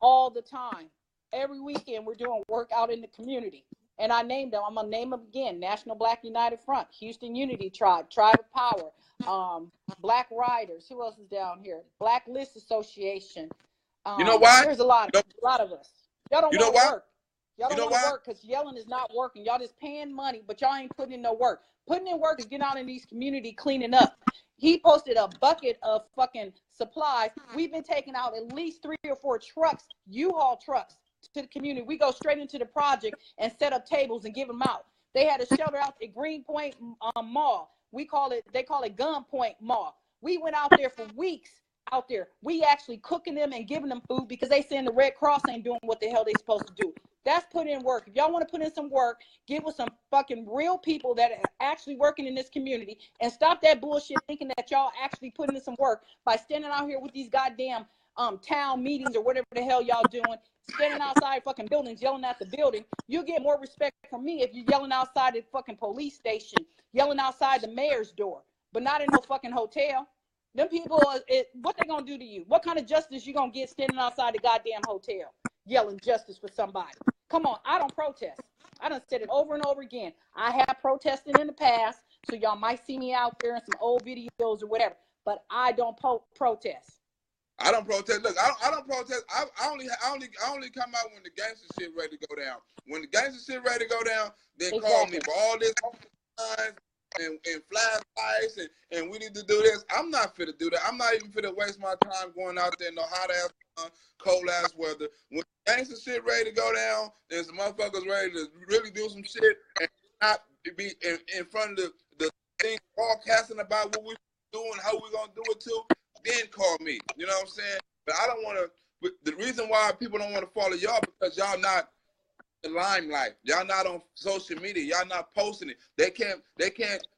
all the time. Every weekend we're doing work out in the community. And I named them. I'm going to name them again. National Black United Front, Houston Unity Tribe, Tribe of Power, Black Riders. Who else is down here? Black List Association. You know why? There's a lot of us. Y'all don't want to work. Y'all don't want to work because yelling is not working. Y'all just paying money, but y'all ain't putting in no work. Putting in work is getting out in these community cleaning up. He posted a bucket of fucking supplies. We've been taking out at least 3 or 4 trucks, U-Haul trucks, to the community. We go straight into the project and set up tables and give them out. They had a shelter out at Greenpoint Mall. They call it Gunpoint Mall. We went out there for weeks out there. We actually cooking them and giving them food because they saying the Red Cross ain't doing what the hell they supposed to do. That's put in work. If y'all want to put in some work, get with some fucking real people that are actually working in this community and stop that bullshit thinking that y'all actually putting in some work by standing out here with these goddamn town meetings or whatever the hell y'all doing, standing outside fucking buildings, yelling at the building. You'll get more respect from me if you're yelling outside the fucking police station, yelling outside the mayor's door, but not in no fucking hotel. Them people, what they gonna do to you? What kind of justice you gonna get standing outside the goddamn hotel, yelling justice for somebody? Come on, I don't protest. I done said it over and over again. I have protested in the past, so y'all might see me out there in some old videos or whatever, but I don't protest. I don't protest. Look, I don't protest. I only come out when the gangster shit ready to go down. When the gangster shit ready to go down, then call me for all this and flashlights and we need to do this. I'm not fit to do that. I'm not even fit to waste my time going out there in no hot ass, cold ass weather. When the gangster shit ready to go down, there's some motherfuckers ready to really do some shit and not be in front of the thing broadcasting about what we doing, how we gonna do it too. Then call me. You know what I'm saying? But I don't want to. The reason why people don't want to follow y'all because y'all not the limelight. Y'all not on social media. Y'all not posting it. They can't.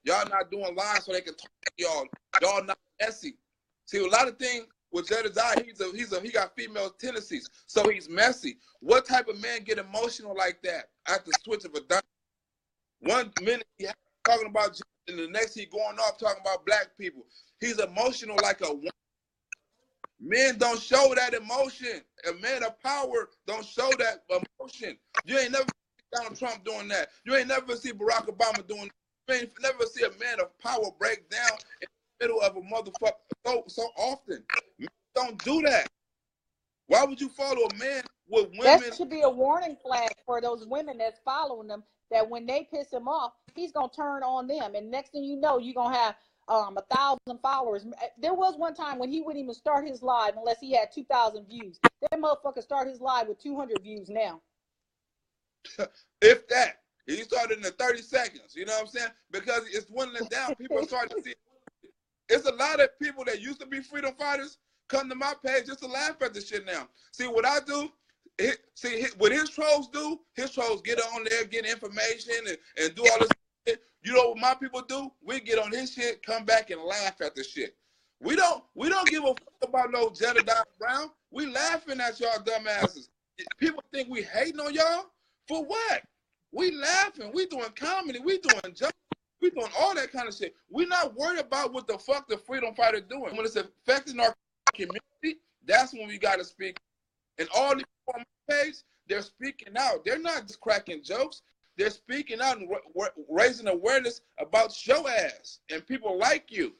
Y'all not doing live so they can talk to y'all. Y'all not messy. See, a lot of things with Jedediah, he got female tendencies, so he's messy. What type of man get emotional like that at the switch of a dime? 1 minute he talking about and the next he going off talking about black people. He's emotional like a woman. Men don't show that emotion. A man of power don't show that emotion. You ain't never see Donald Trump doing that. You ain't never see Barack Obama doing that. You ain't never see a man of power break down in the middle of a motherfucker so often. Men don't do that. Why would you follow a man with women? That should be a warning flag for those women that's following them, that when they piss him off, he's going to turn on them. And next thing you know, you're going to have 1,000 followers. There was one time when he wouldn't even start his live unless he had 2,000 views. That motherfucker start his live with 200 views now. If that. He started in the 30 seconds. You know what I'm saying? Because it's dwindling down. People are starting to see. It's a lot of people that used to be freedom fighters come to my page just to laugh at the shit now. See what I do? What his trolls do, his trolls get on there, get information, and do all this shit. You know what my people do? We get on his shit, come back and laugh at the shit. We don't give a fuck about no Jedediah Brown. We laughing at y'all dumbasses. People think we hating on y'all. For what? We laughing. We doing comedy. We doing jokes. We doing all that kind of shit. We not worried about what the fuck the freedom fighter doing. When it's affecting our community, that's when we got to speak. And all these people on my page, they're speaking out. They're not just cracking jokes. They're speaking out and raising awareness about your ass and people like you.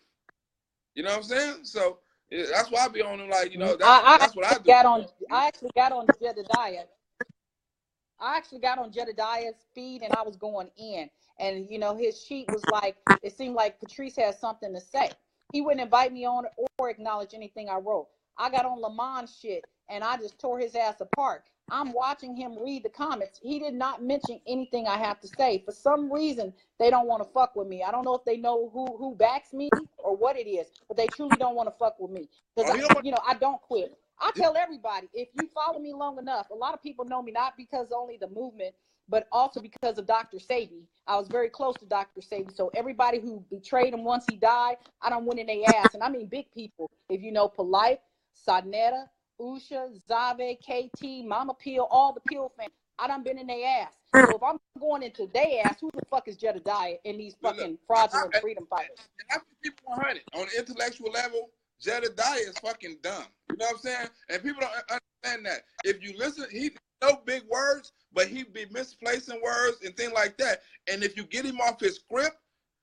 You know what I'm saying? So that's why I be on them, like, you know, that's what I do. I actually got on Jedediah. I actually got on Jedediah's feed and I was going in. And, you know, his sheet was like, it seemed like Patrice has something to say. He wouldn't invite me on or acknowledge anything I wrote. I got on Lamont's shit and I just tore his ass apart. I'm watching him read the comments. He did not mention anything I have to say. For some reason, they don't want to fuck with me. I don't know if they know who backs me or what it is, but they truly don't want to fuck with me. Because, I don't quit. I tell everybody, if you follow me long enough, a lot of people know me not because only the movement, but also because of Dr. Sabi. I was very close to Dr. Sabi. So everybody who betrayed him once he died, I done went in their ass. And I mean big people. If you know Polite, Sadnetta, Usha, Zave, KT, Mama Peel, all the Peel fans, I done been in their ass. So if I'm going into their ass, who the fuck is Jedediah and these fucking fraudulent freedom fighters? And I keep 100. On the intellectual level, Jedediah is fucking dumb. You know what I'm saying? And people don't understand that. If you listen, he no big words, but he be misplacing words and things like that. And if you get him off his script,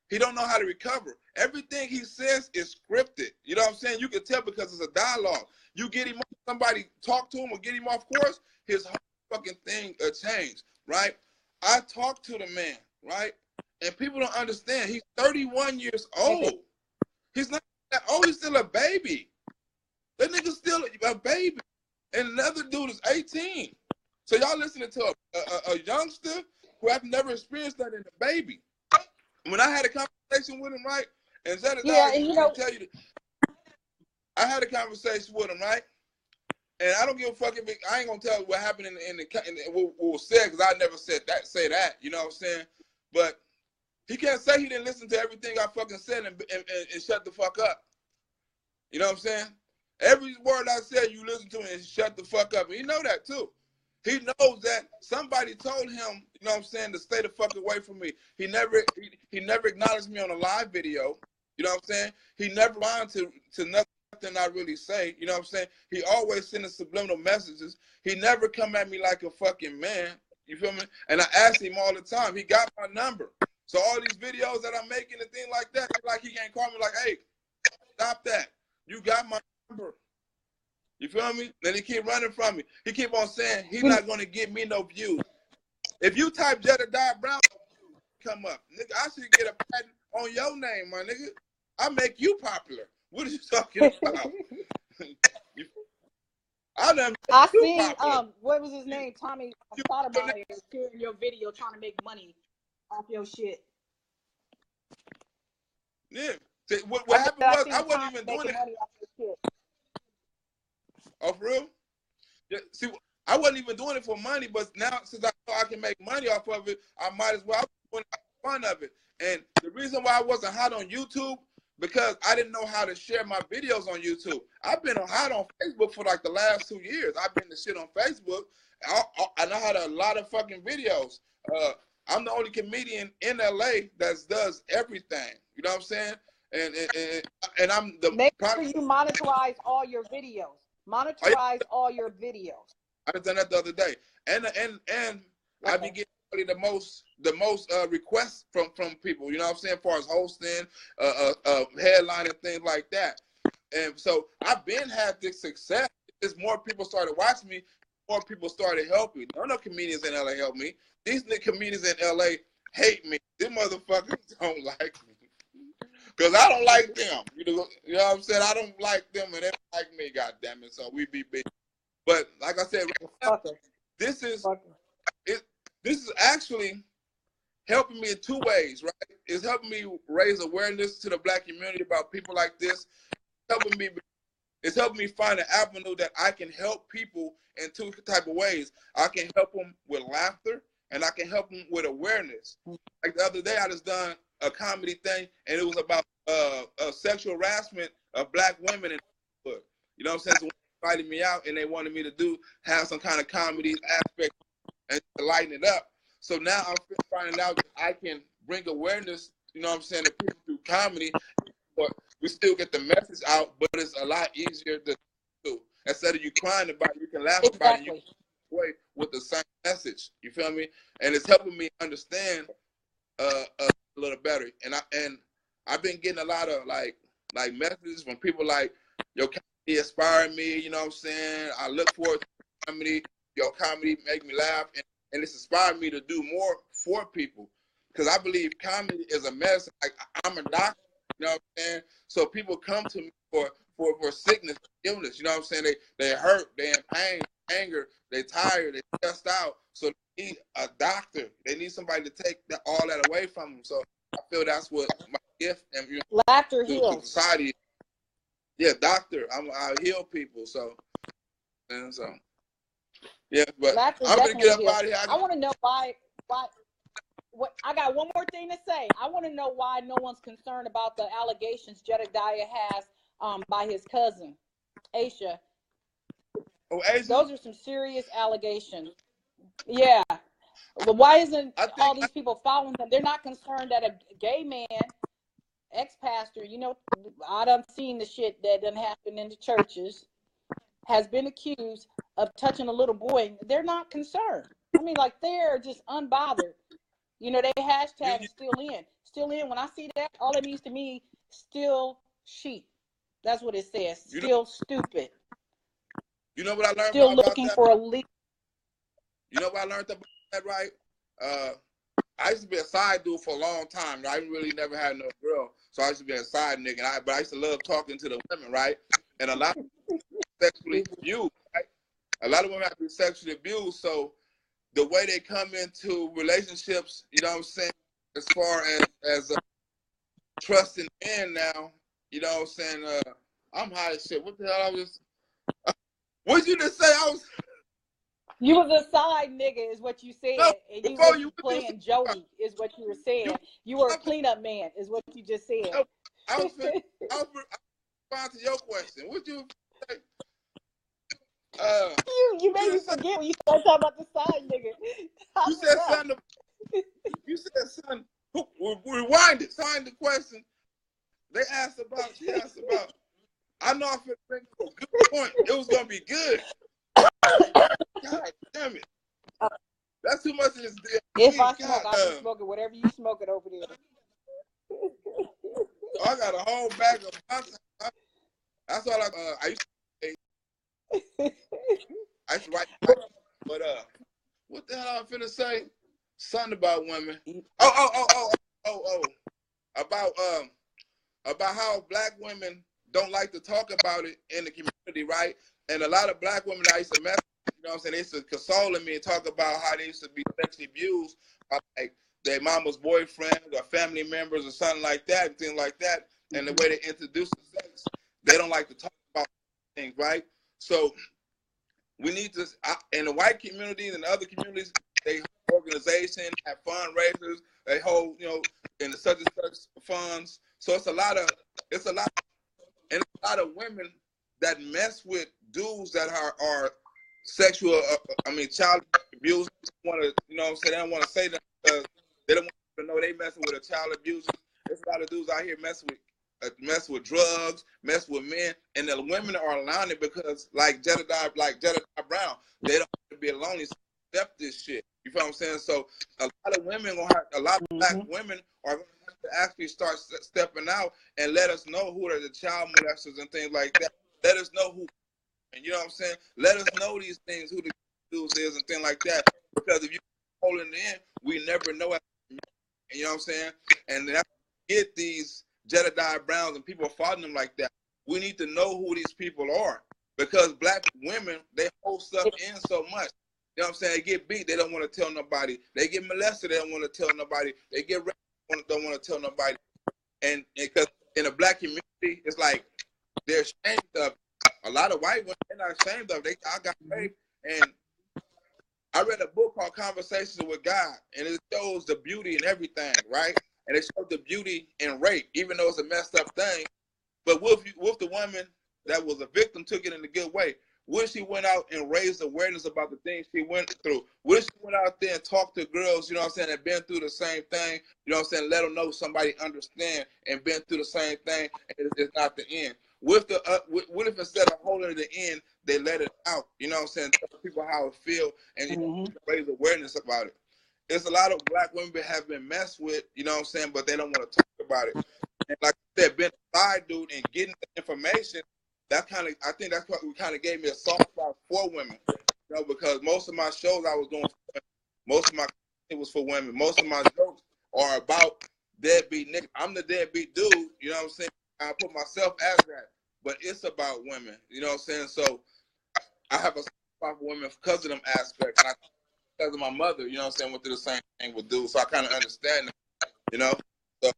he don't know how to recover. Everything he says is scripted. You know what I'm saying? You can tell because it's a dialogue. You get him, somebody talk to him or get him off course, his whole fucking thing changed, right? I talked to the man, right? And people don't understand. He's 31 years old. He's not that old. He's still a baby. That nigga's still a baby. And another dude is 18. So y'all listening to a youngster who have never experienced that in a baby. When I had a conversation with him, right? And Jedediah, tell you, I had a conversation with him, right? And I don't give a fuck if I ain't gonna tell you what happened in what was said, because I never said that. Say that, you know what I'm saying? But he can't say he didn't listen to everything I fucking said and shut the fuck up. You know what I'm saying? Every word I said, you listen to it and shut the fuck up. And he know that too. He knows that somebody told him, you know what I'm saying, to stay the fuck away from me. He never acknowledged me on a live video. You know what I'm saying? He never responded to nothing I really say. You know what I'm saying? He always sending subliminal messages. He never come at me like a fucking man. You feel me? And I ask him all the time. He got my number. So all these videos that I'm making and things like that, like he can't call me like, hey, stop that. You got my number. You feel me? Then he keep running from me. He keep on saying he's not going to give me no views. If you type Jedediah Brown, come up. Nigga, I should get a patent on your name, my nigga. I make you popular. What are you talking about? I seen, what was his name? Tommy Sotomayor sharing your video trying to make money off your shit. Yeah. See, what happened was I wasn't even doing it. Oh, for real? Yeah, see, I wasn't even doing it for money, but now since I know I can make money off of it, I might as well be doing fun of it. And the reason why I wasn't hot on YouTube, because I didn't know how to share my videos on YouTube. I've been hot on Facebook for like the last 2 years. I've been the shit on Facebook, and I had a lot of fucking videos. I'm the only comedian in LA that does everything. You know what I'm saying? And I'm the. Make sure you monetize all your videos. Monetize all your videos. I done that the other day, and okay. I be getting the most requests from people. You know what I'm saying? As far as hosting, headlining, things like that. And so I've been had this success. As more people started watching me, more people started helping me. None of comedians in LA help me. These comedians in LA hate me. These motherfuckers don't like me. Because I don't like them. You know what I'm saying? I don't like them and they don't like me, goddammit. So we be big. But like I said, this is actually helping me in two ways, right? It's helping me raise awareness to the Black community about people like this. It's helping me find an avenue that I can help people in two type of ways. I can help them with laughter, and I can help them with awareness. Like the other day, I just done a comedy thing, and it was about sexual harassment of Black women in Hollywood. You know what I'm saying? So they invited me out, and they wanted me to have some kind of comedy aspect and to lighten it up. So now I'm finding out that I can bring awareness, you know what I'm saying, to people through comedy, but we still get the message out, but it's a lot easier to do. Instead of you crying about it, you can laugh about it, you can away with the same message. You feel me? And it's helping me understand a little better. And I've been getting a lot of like messages from people like, your comedy inspired me, you know what I'm saying? I look forward to comedy. Your comedy make me laugh, and it's inspired me to do more for people. Because I believe comedy is a medicine. Like, I'm a doctor, you know what I'm saying? So people come to me for sickness, illness, you know what I'm saying? They hurt, they in pain, anger, they tired, they stressed out. So they need a doctor. They need somebody to take all that away from them. So I feel that's what my gift and laughter heals society. Yeah, doctor. I heal people. So yeah, but laughter I'm gonna get up heals. out of here. I want to know why. What, I got one more thing to say. I want to know why no one's concerned about the allegations Jedediah has by his cousin, Aisha. Oh, Aisha? Those are some serious allegations. Yeah. But why isn't all these people following them? They're not concerned that a gay man, ex-pastor, you know, I done seen the shit that done happen in the churches, has been accused of touching a little boy. They're not concerned. I mean, like, they're just unbothered. You know, they hashtag still in. Still in. When I see that, all it means to me, still sheep. That's what it says. Still stupid. You know what I learned still about looking that? For a leak. You know what I learned about that, right? I used to be a side dude for a long time. I really never had no girl. So I used to be a side nigga. But I used to love talking to the women, right? And a lot of sexually abused, right? A lot of women have to be sexually abused. So the way they come into relationships, you know what I'm saying, as far as trusting men now, you know what I'm saying, I'm high as shit. What the hell I was what'd you just say? You was a side nigga is what you said. No, and you were playing Jody about? Is what you were saying. You were a cleanup man is what you just said. No, I was respond to your question. What'd you say? You made me forget when you started talking about the side nigga. You said something. You said something. Rewind it. Find the question. She asked about. I know I feel a good point. It was gonna be good. God damn it. That's too much of this deal. If I smoke, I'll be smoking whatever you smoking over there. I got a whole bag of pasta. That's all I used to say. I used to write, but what the hell I'm finna say? Something about women. About how Black women don't like to talk about it in the community, right? And a lot of Black women I used to mess with, you know what I'm saying, they used to console me and talk about how they used to be sexually abused by like their mama's boyfriend or family members or something like that, things like that. And the way they introduce the sex, they don't like to talk about things, right? So we need to, in the white community and the other communities, they organization, have fundraisers, they hold, you know, in the such and such funds. So it's a lot of women that mess with dudes that are sexual, child abuse. Want to, you know what I'm saying? They don't want to say that because they don't want you to know they messing with a child abuser. There's a lot of dudes out here messing with drugs, messing with men, and the women are allowing it because, like Jedediah Brown, they don't want to be alone. They accept this shit. You feel what I'm saying? So a lot of women a lot of black women are going to have to actually start stepping out and let us know who are the child molesters and things like that. Let us know who, and you know what I'm saying? Let us know these things, who the dudes is and things like that. Because if you holding it in, we never know. You know what I'm saying? And that's get these Jedediah Browns and people following them like that. We need to know who these people are, because black women, they hold stuff in so much. You know what I'm saying? They get beat, they don't want to tell nobody. They get molested, they don't want to tell nobody. They get raped, don't want to tell nobody. And because in the black community, it's like they're ashamed of it. A lot of white women, they're not ashamed of it. I got raped, and I read a book called Controversies with God, and it shows the beauty in everything, right? And it shows the beauty in rape, even though it's a messed up thing. But what if the woman that was a victim took it in a good way? What if she went out and raised awareness about the things she went through? What if she went out there and talked to girls, you know what I'm saying, that been through the same thing, you know what I'm saying, let them know somebody understand and been through the same thing, and it's not the end? What if instead of holding it the end, they let it out, you know what I'm saying, tell people how it feel, and you know, raise awareness about it. There's a lot of black women that have been messed with, you know what I'm saying, but they don't want to talk about it. And like I said, being a side dude and getting the information, that kind of, I think that's what kind of gave me a soft spot for women, you know, because most of my shows I was doing, most of my it was for women. Most of my jokes are about deadbeat niggas. I'm the deadbeat dude, you know what I'm saying? I put myself as that, but it's about women, you know what I'm saying? So I have a soft spot for women because of them aspects, and because of my mother, you know what I'm saying, went through the same thing with dudes, so I kind of understand that, you know? So,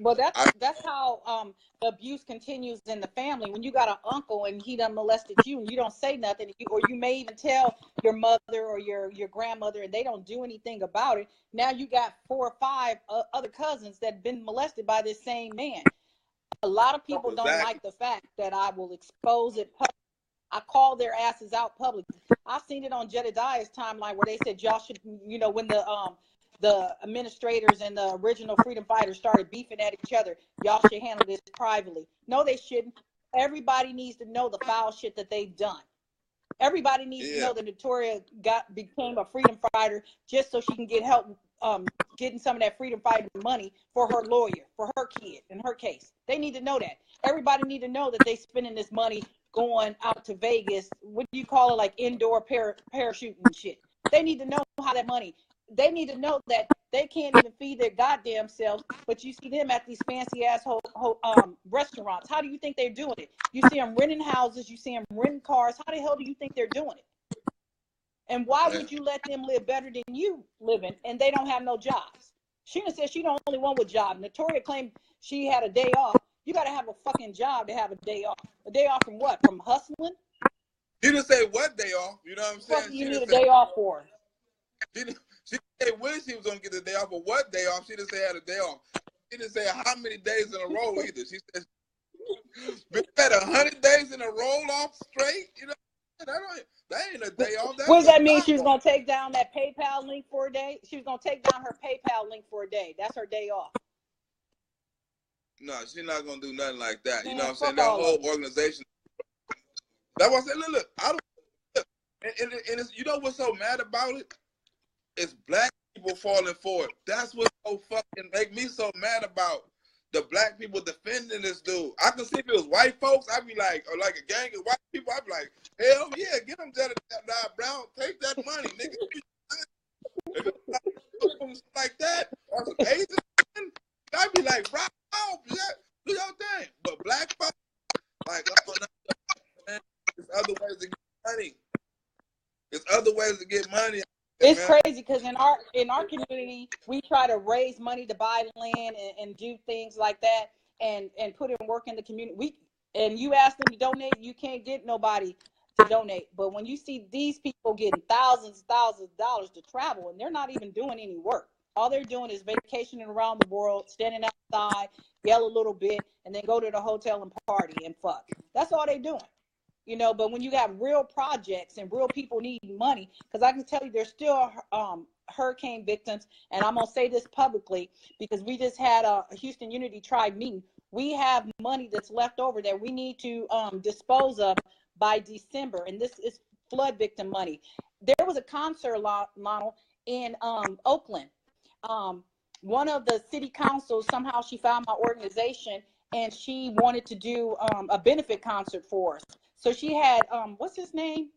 well, that's how the abuse continues in the family. When you got an uncle and he done molested you and you don't say nothing, or you may even tell your mother or your grandmother and they don't do anything about it. Now you got 4 or 5 other cousins that been molested by this same man. A lot of people don't like the fact that I will expose it publicly. I call their asses out publicly. I've seen it on Jedediah's timeline where they said y'all should, you know, when the administrators and the original freedom fighters started beefing at each other, y'all should handle this privately. No, they shouldn't. Everybody needs to know the foul shit that they've done. Everybody needs to know that Natori became a freedom fighter just so she can get help getting some of that freedom fighting money for her lawyer, for her kid, in her case. They need to know that. Everybody need to know that they spending this money going out to Vegas. What do you call it? Like indoor parachuting and shit. They need to know how that money. They need to know that they can't even feed their goddamn selves, but you see them at these fancy ass restaurants. How do you think they're doing it? You see them renting houses, you see them renting cars. How the hell do you think they're doing it? And why would you let them live better than you living and they don't have no jobs? Sheena said she the only one with job. Natori claimed she had a day off. You got to have a fucking job to have a day off. A day off from what? From hustling? She didn't say what day off, you know what I'm saying? What do you need a day off for? She didn't say when she was going to get the day off or what day off. She didn't say had a day off. She didn't say how many days in a row either. She said, we had 100 days in a roll off straight, you know? That ain't a day off. What does that mean? She was going to take down that PayPal link for a day? She was going to take down her PayPal link for a day. That's her day off. No, she's not going to do nothing like that. Man, you know what I'm saying? That whole organization. That's why I said, look, I don't look. And it's, you know what's so mad about it? It's black people falling for it. That's what's so fucking make me so mad about the black people defending this dude. I can see if it was white folks, I'd be like, or like a gang of white people, I'd be like, hell yeah, get them Jedediah Brown, take that money, nigga. If it was like that, or some Asian, I'd be like, right on, do your thing. But black folks, like, oh, no, man, there's other ways to get money. There's other ways to get money. It's crazy because in our community, we try to raise money to buy land and do things like that and put in work in the community. And you ask them to donate, you can't get nobody to donate. But when you see these people getting thousands and thousands of dollars to travel and they're not even doing any work, all they're doing is vacationing around the world, standing outside, yell a little bit, and then go to the hotel and party and fuck. That's all they're doing. You know, but when you got real projects and real people needing money, because I can tell you there's still hurricane victims, and I'm gonna say this publicly because we just had a Houston Unity Tribe meeting. We have money that's left over that we need to dispose of by December, and this is flood victim money. There was a concert, Lionel, in Oakland. One of the city councils, somehow she found my organization, and she wanted to do a benefit concert for us. So she had, what's his name?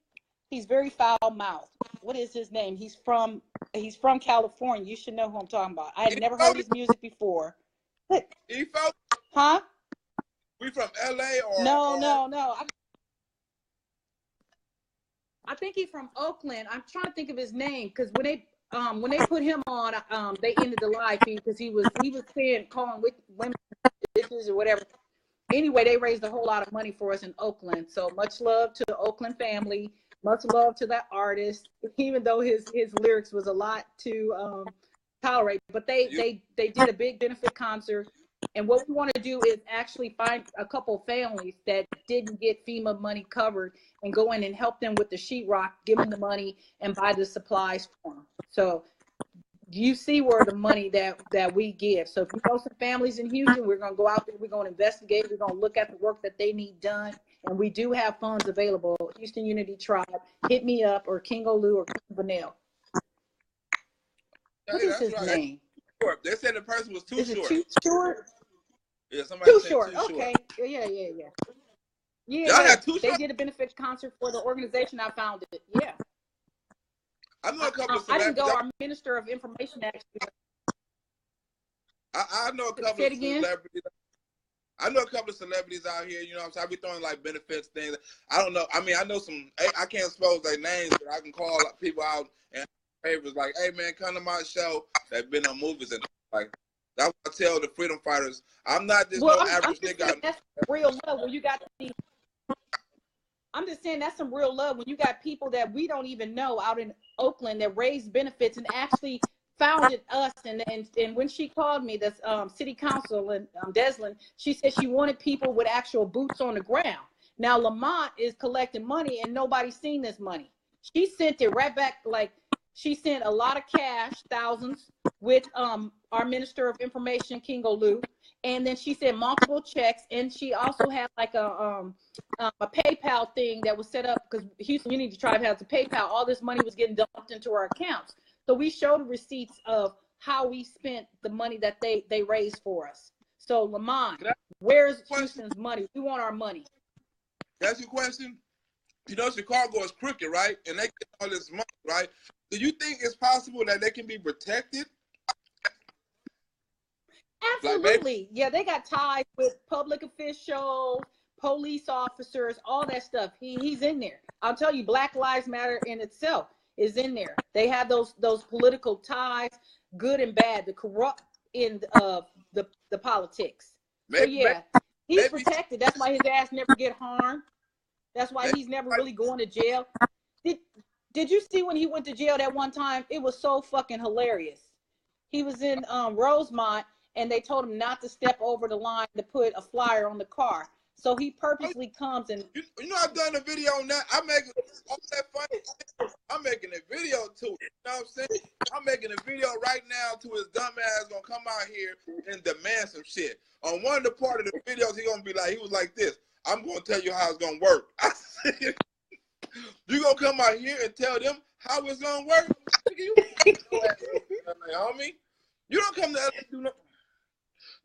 He's very foul-mouthed. What is his name? He's from California. You should know who I'm talking about. I had never heard his music before. Huh? We from LA or no. I think he's from Oakland. I'm trying to think of his name because when they put him on, they ended the live feed because he was saying calling women bitches or whatever. Anyway, they raised a whole lot of money for us in Oakland. So much love to the Oakland family. Much love to that artist, even though his lyrics was a lot to tolerate. But they did a big benefit concert. And what we want to do is actually find a couple families that didn't get FEMA money covered and go in and help them with the sheetrock, give them the money, and buy the supplies for them. So you see where the money that we give. So if you know some families in Houston, we're going to go out there, we're going to investigate, we're going to look at the work that they need done. And we do have funds available. Houston Unity Tribe, hit me up, or King Olu or King Vanille. What is his name? They said the person was too short. Too short? Yeah, somebody too said short. Too okay. Short. Yeah. Yeah, they did a benefit concert for the organization. I founded it. Yeah. I know a couple of I celebrities. didn't go. Our Minister of Information actually. I know a couple of celebrities. I know a couple of celebrities out here. You know what I'm saying? I be throwing like benefits things. I don't know. I mean, I know some. I can't expose their names, but I can call people out and favors like, "Hey man, come to my show." That been on movies and like. That's what I tell the freedom fighters. I'm not just average nigga. That's real love when you got these. I'm just saying that's some real love when you got people that we don't even know out in Oakland that raised benefits and actually founded us. And when she called me, this city council in Deslin, she said she wanted people with actual boots on the ground. Now Lamont is collecting money and nobody's seen this money. She sent it right back. Like she sent a lot of cash, thousands, with our Minister of Information, King Olu, and then she sent multiple checks, and she also had like a PayPal thing that was set up because Houston Unity Tribe has a PayPal. All this money was getting dumped into our accounts, so we showed receipts of how we spent the money that they raised for us. So Lamont, where's Houston's money? We want our money. That's your question. You know, Chicago is crooked, right? And they get all this money, right? Do you think it's possible that they can be protected? Absolutely. Yeah, they got ties with public officials, police officers, all that stuff. He's in there. I'll tell you, Black Lives Matter in itself is in there. They have those political ties, good and bad, the corrupt in the politics. So yeah, he's protected. That's why his ass never get harmed. That's why he's never really going to jail. Did you see when he went to jail that one time? It was so fucking hilarious. He was in Rosemont, and they told him not to step over the line to put a flyer on the car. So he purposely comes and... You know, I've done a video on that. I'm making all that funny shit. I'm making a video to it. You know what I'm saying? I'm making a video right now to his dumb ass gonna come out here and demand some shit. On one of the part of the videos, he was like this. I'm gonna tell you how it's gonna work. I said, you gonna come out here and tell them how it's gonna work? Homie, you don't come to LA do nothing.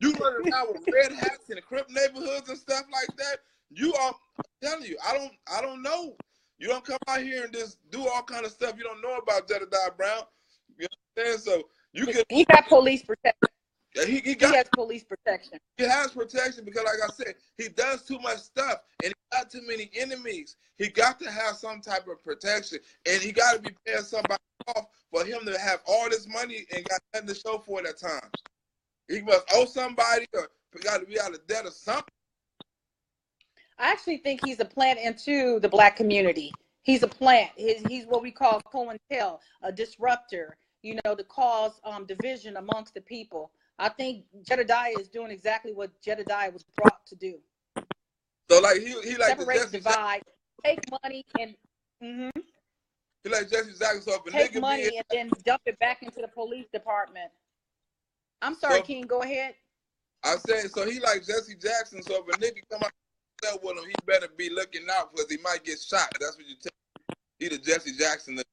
You run around with red hats in the crip neighborhoods and stuff like that. I'm telling you, I don't know. You don't come out here and just do all kind of stuff you don't know about Jedediah Brown. You know what I'm saying? So he got police protection. Yeah, he has police protection. He has protection because, like I said, he does too much stuff and he got too many enemies. He got to have some type of protection, and he got to be paying somebody off for him to have all this money and got nothing to show for it at times. He must owe somebody or got to be out of debt or something. I actually think he's a plant into the Black community. He's a plant. He's what we call COINTEL, a disruptor, to cause division amongst the people. I think Jedediah is doing exactly what Jedediah was brought to do. So, like, he like separate, divide, take money, and He like Jesse Jackson. So if a take nigga money and then dump it back into the police department. I'm sorry, King. Go ahead. I said so. He like Jesse Jackson. So if a nigga come out with him, he better be looking out because he might get shot. That's what you tell. He the Jesse Jackson, the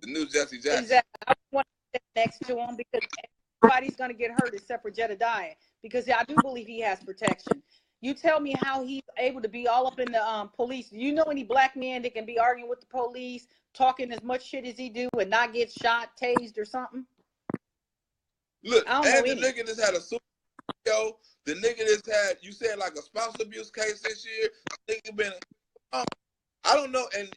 new Jesse Jackson. Exactly. I want to sit next to him because everybody's going to get hurt except for Jedediah, because I do believe he has protection. You tell me how he's able to be all up in the police. Do you know any black men that can be arguing with the police, talking as much shit as he do, and not get shot, tased, or something? Look, and the nigga just had a super video. The nigga just had, you said like a spouse abuse case this year. The nigga been, I don't know, and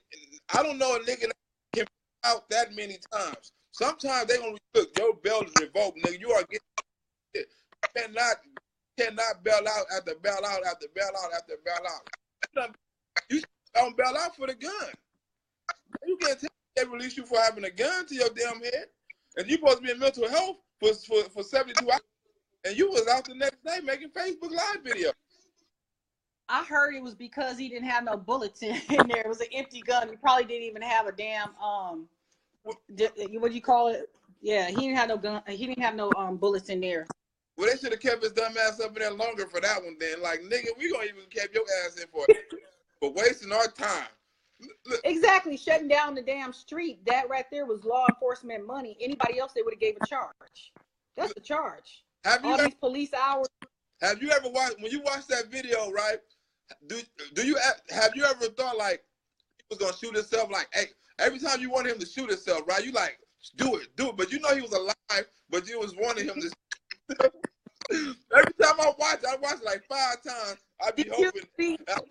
I don't know a nigga that can out that many times. Sometimes they gonna look, your bail is revoked, nigga. You are getting shit. Cannot bail out after bail out after bail out after bail out. You don't bail out for the gun. You can't tell they release you for having a gun to your damn head, and you supposed to be in mental health for 72 hours, and you was out the next day making Facebook Live video. I heard it was because he didn't have no bullets in there. It was an empty gun. He probably didn't even have a damn what do you call it? Yeah, he didn't have no gun. He didn't have no bullets in there. Well, they should have kept his dumb ass up in there longer for that one. Then, like, nigga, we gonna even keep your ass in for wasting our time. Look. Exactly, shutting down the damn street. That right there was law enforcement money. Anybody else, they would have gave a charge. That's the charge. All these police hours. Have you ever watched, when you watch that video, right? Have you ever thought like he was gonna shoot himself? Like, hey, every time you wanted him to shoot himself, right? You like, do it. But you know he was alive, but you was wanting him to. Every time I watch it like 5 times. I be hoping. Not,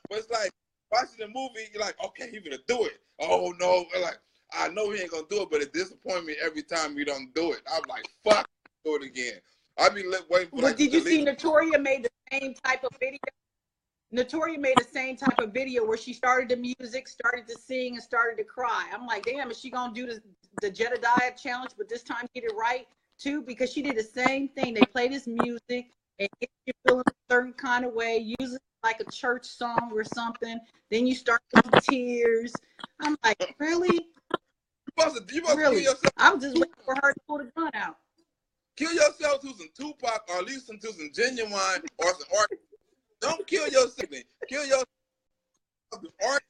but it's like watching the movie, you're like, okay, he's gonna do it. Oh no, like I know he ain't gonna do it, but it disappoints me every time he don't do it. I'm like, fuck, do it again. I be waiting for. But did you see Natori made the same type of video? Natori made the same type of video where she started the music, started to sing, and started to cry. I'm like, damn, is she gonna do the Jedediah challenge, but this time get it right too? Because she did the same thing. They play this music and get you feeling a certain kind of way, usually like a church song or something. Then you start with tears. I'm like, really? You must really? Kill yourself. I'm just waiting for her to pull the gun out. Kill yourself to some Tupac, or at least to some Genuine, or some art. Don't kill yourself. Kill yourself to art.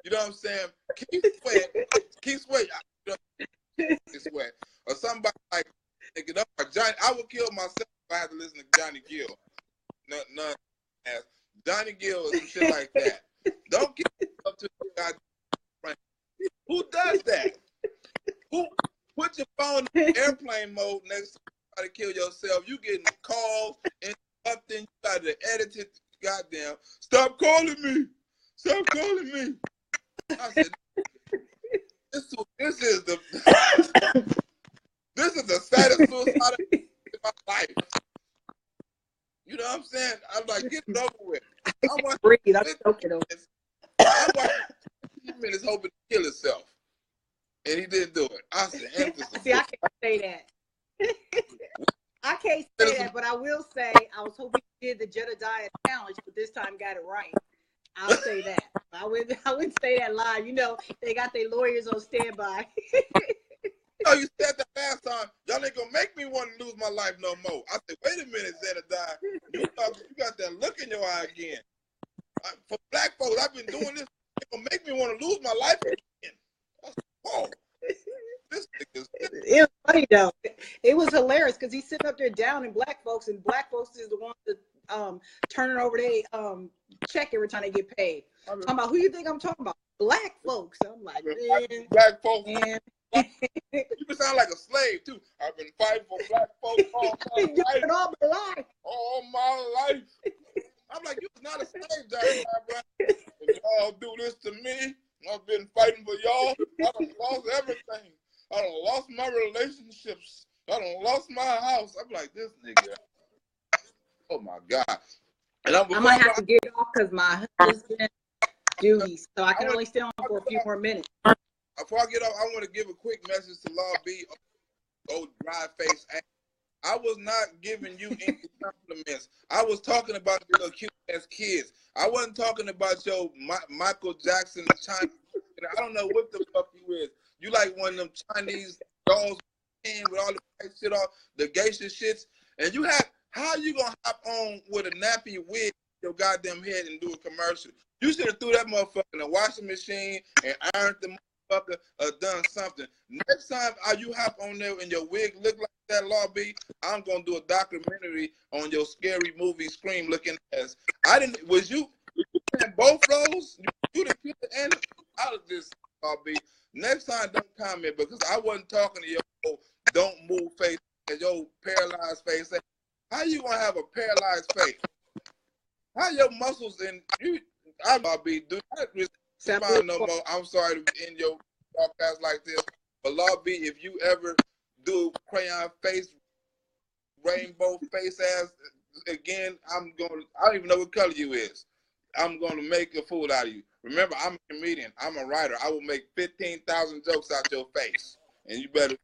You know what I'm saying? Keep sweat. Keep sweat. Or somebody like or Johnny. I would kill myself if I had to listen to Johnny Gill. None. Johnny Gill and shit like that. Don't kill yourself to the goddamn. Who does that? Who put your phone in airplane mode next to try to kill yourself? You getting calls and something. You got to edit it. Goddamn! Stop calling me. Stop calling me. I said, this is the saddest suicide in my life. You know what I'm saying? I'm like, get it over with. I'm watching 15 minutes hoping to kill himself. And he didn't do it. I said, see, I can't say that. I can't say that, but I will say I was hoping he did the Jedediah challenge, but this time got it right. I'll say that. I wouldn't say that live. You know, they got their lawyers on standby. Oh, you said that last time. Y'all ain't gonna make me want to lose my life no more. I said, wait a minute, Jedediah. You got that look in your eye again. For black folks, I've been doing this. It's gonna make me want to lose my life again. I said, whoa. It was funny though. It was hilarious because he's sitting up there down in black folks, and black folks is the ones that turning over their check every time they get paid. I'm talking about, who you think I'm talking about? Black folks. I'm like, man. Black folks. Man. You sound like a slave too. I've been fighting for black folks all my life. All my life. I'm like, you was not a slave, Jeremiah. Y'all do this to me. I've been fighting for y'all. I done lost everything. I done lost my relationships. I done lost my house. I'm like, this nigga. Oh my God. And I might have to get off because my husband duty, so I can only stay on for a few more minutes. Before I get off, I want to give a quick message to Law B, old dry face. I was not giving you any compliments. I was talking about your cute ass kids. I wasn't talking about your Michael Jackson, China I don't know what the fuck you is. You like one of them Chinese dolls with all the white shit off, the geisha shits, and you have, how you gonna hop on with a nappy wig your goddamn head and do a commercial? You should have threw that motherfucker in the washing machine and ironed the motherfucker or done something. Next time you hop on there and your wig look like that, Law B, I'm gonna do a documentary on your scary movie Scream looking ass. Was you playing both roles? You the killer and I was just, Law B. Next time don't comment because I wasn't talking to your don't move face and your paralyzed face. How you gonna have a paralyzed face? How your muscles and you? I'm gonna be do not respond no more. I'm sorry to end your broadcast like this, but Law B, if you ever do crayon face, rainbow face ass again, I don't even know what color you is. I'm gonna make a fool out of you. Remember, I'm a comedian. I'm a writer. I will make 15,000 jokes out your face, and you better.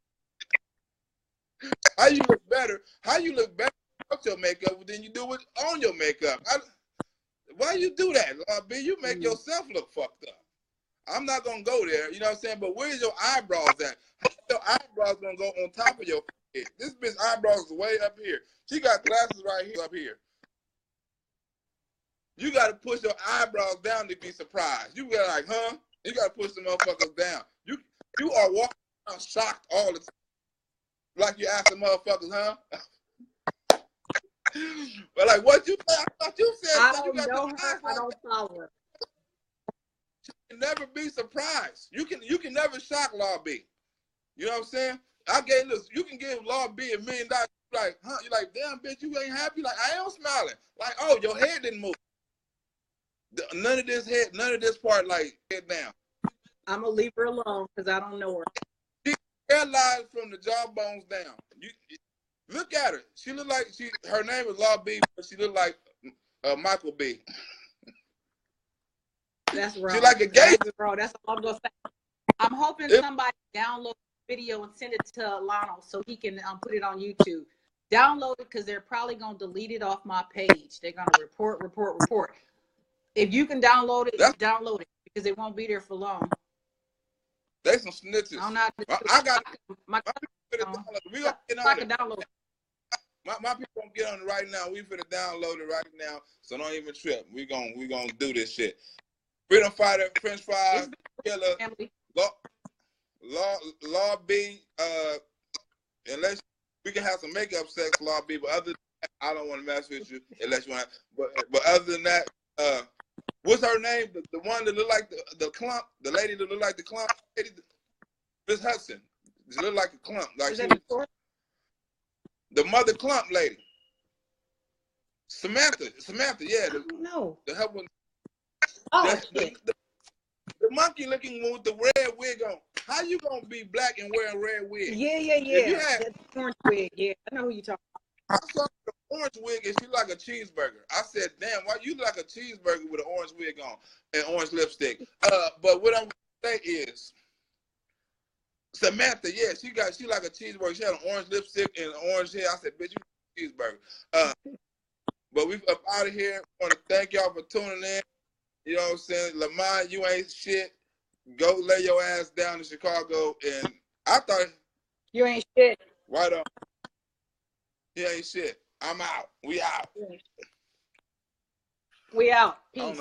How you look better? How you look better without your makeup than you do it on your makeup? Why you do that, B? You make yourself look fucked up. I'm not gonna go there, you know what I'm saying? But where's your eyebrows at? How your eyebrows gonna go on top of your head? This bitch eyebrows is way up here. She got glasses right here, up here. You gotta push your eyebrows down to be surprised. You got like, huh? You gotta push the motherfuckers down. You are walking around shocked all the time. Like you ask the motherfuckers, huh? But like, what you say? I thought you said I something. don't know her. I don't follow her. You can never be surprised. You can never shock Law B. You know what I'm saying? I gave this. You can give Law B $1 million. Like, huh? You're like, damn, bitch, you ain't happy. Like, I am smiling. Like, oh, your head didn't move. None of this head, none of this part, like, head down. I'm gonna leave her alone because I don't know her. She paralyzed from the jawbones down. Look at her. She look like her name is Law B, but she look like Michael B. That's wrong. She like a gay. That's all I'm gonna say. I'm hoping somebody download the video and send it to Lionel so he can put it on YouTube. Download it because they're probably gonna delete it off my page. They're gonna report. If you can download it, download it because it won't be there for long. They some snitches. I got my we gonna get on it. Download it. My people gonna get on it right now. We finna download it right now, so don't even trip. We gonna do this shit. Freedom fighter, French fries, killer, Law B. Unless we can have some makeup sex, Law B. But other than that, I don't want to mess with you unless you want. But other than that, what's her name? The one that look like the clump, the lady that look like the clump, Miss Hudson. She look like a clump, like she was, the mother clump lady. Samantha, yeah. No. The help one. Oh, the monkey looking one with the red wig on. How you gonna be black and wear a red wig? Yeah. That orange wig. Yeah, I know who you talking about. I saw the orange wig and she like a cheeseburger. I said, damn, why you like a cheeseburger with an orange wig on and orange lipstick? But what I'm gonna say is Samantha, yeah, she like a cheeseburger. She had an orange lipstick and an orange hair. I said, bitch, you a cheeseburger. But we up out of here. I want to thank y'all for tuning in. You know what I'm saying? Lamont, you ain't shit. Go lay your ass down in Chicago. And I thought you ain't shit. Right on. You ain't shit. I'm out. We out. We out. Peace.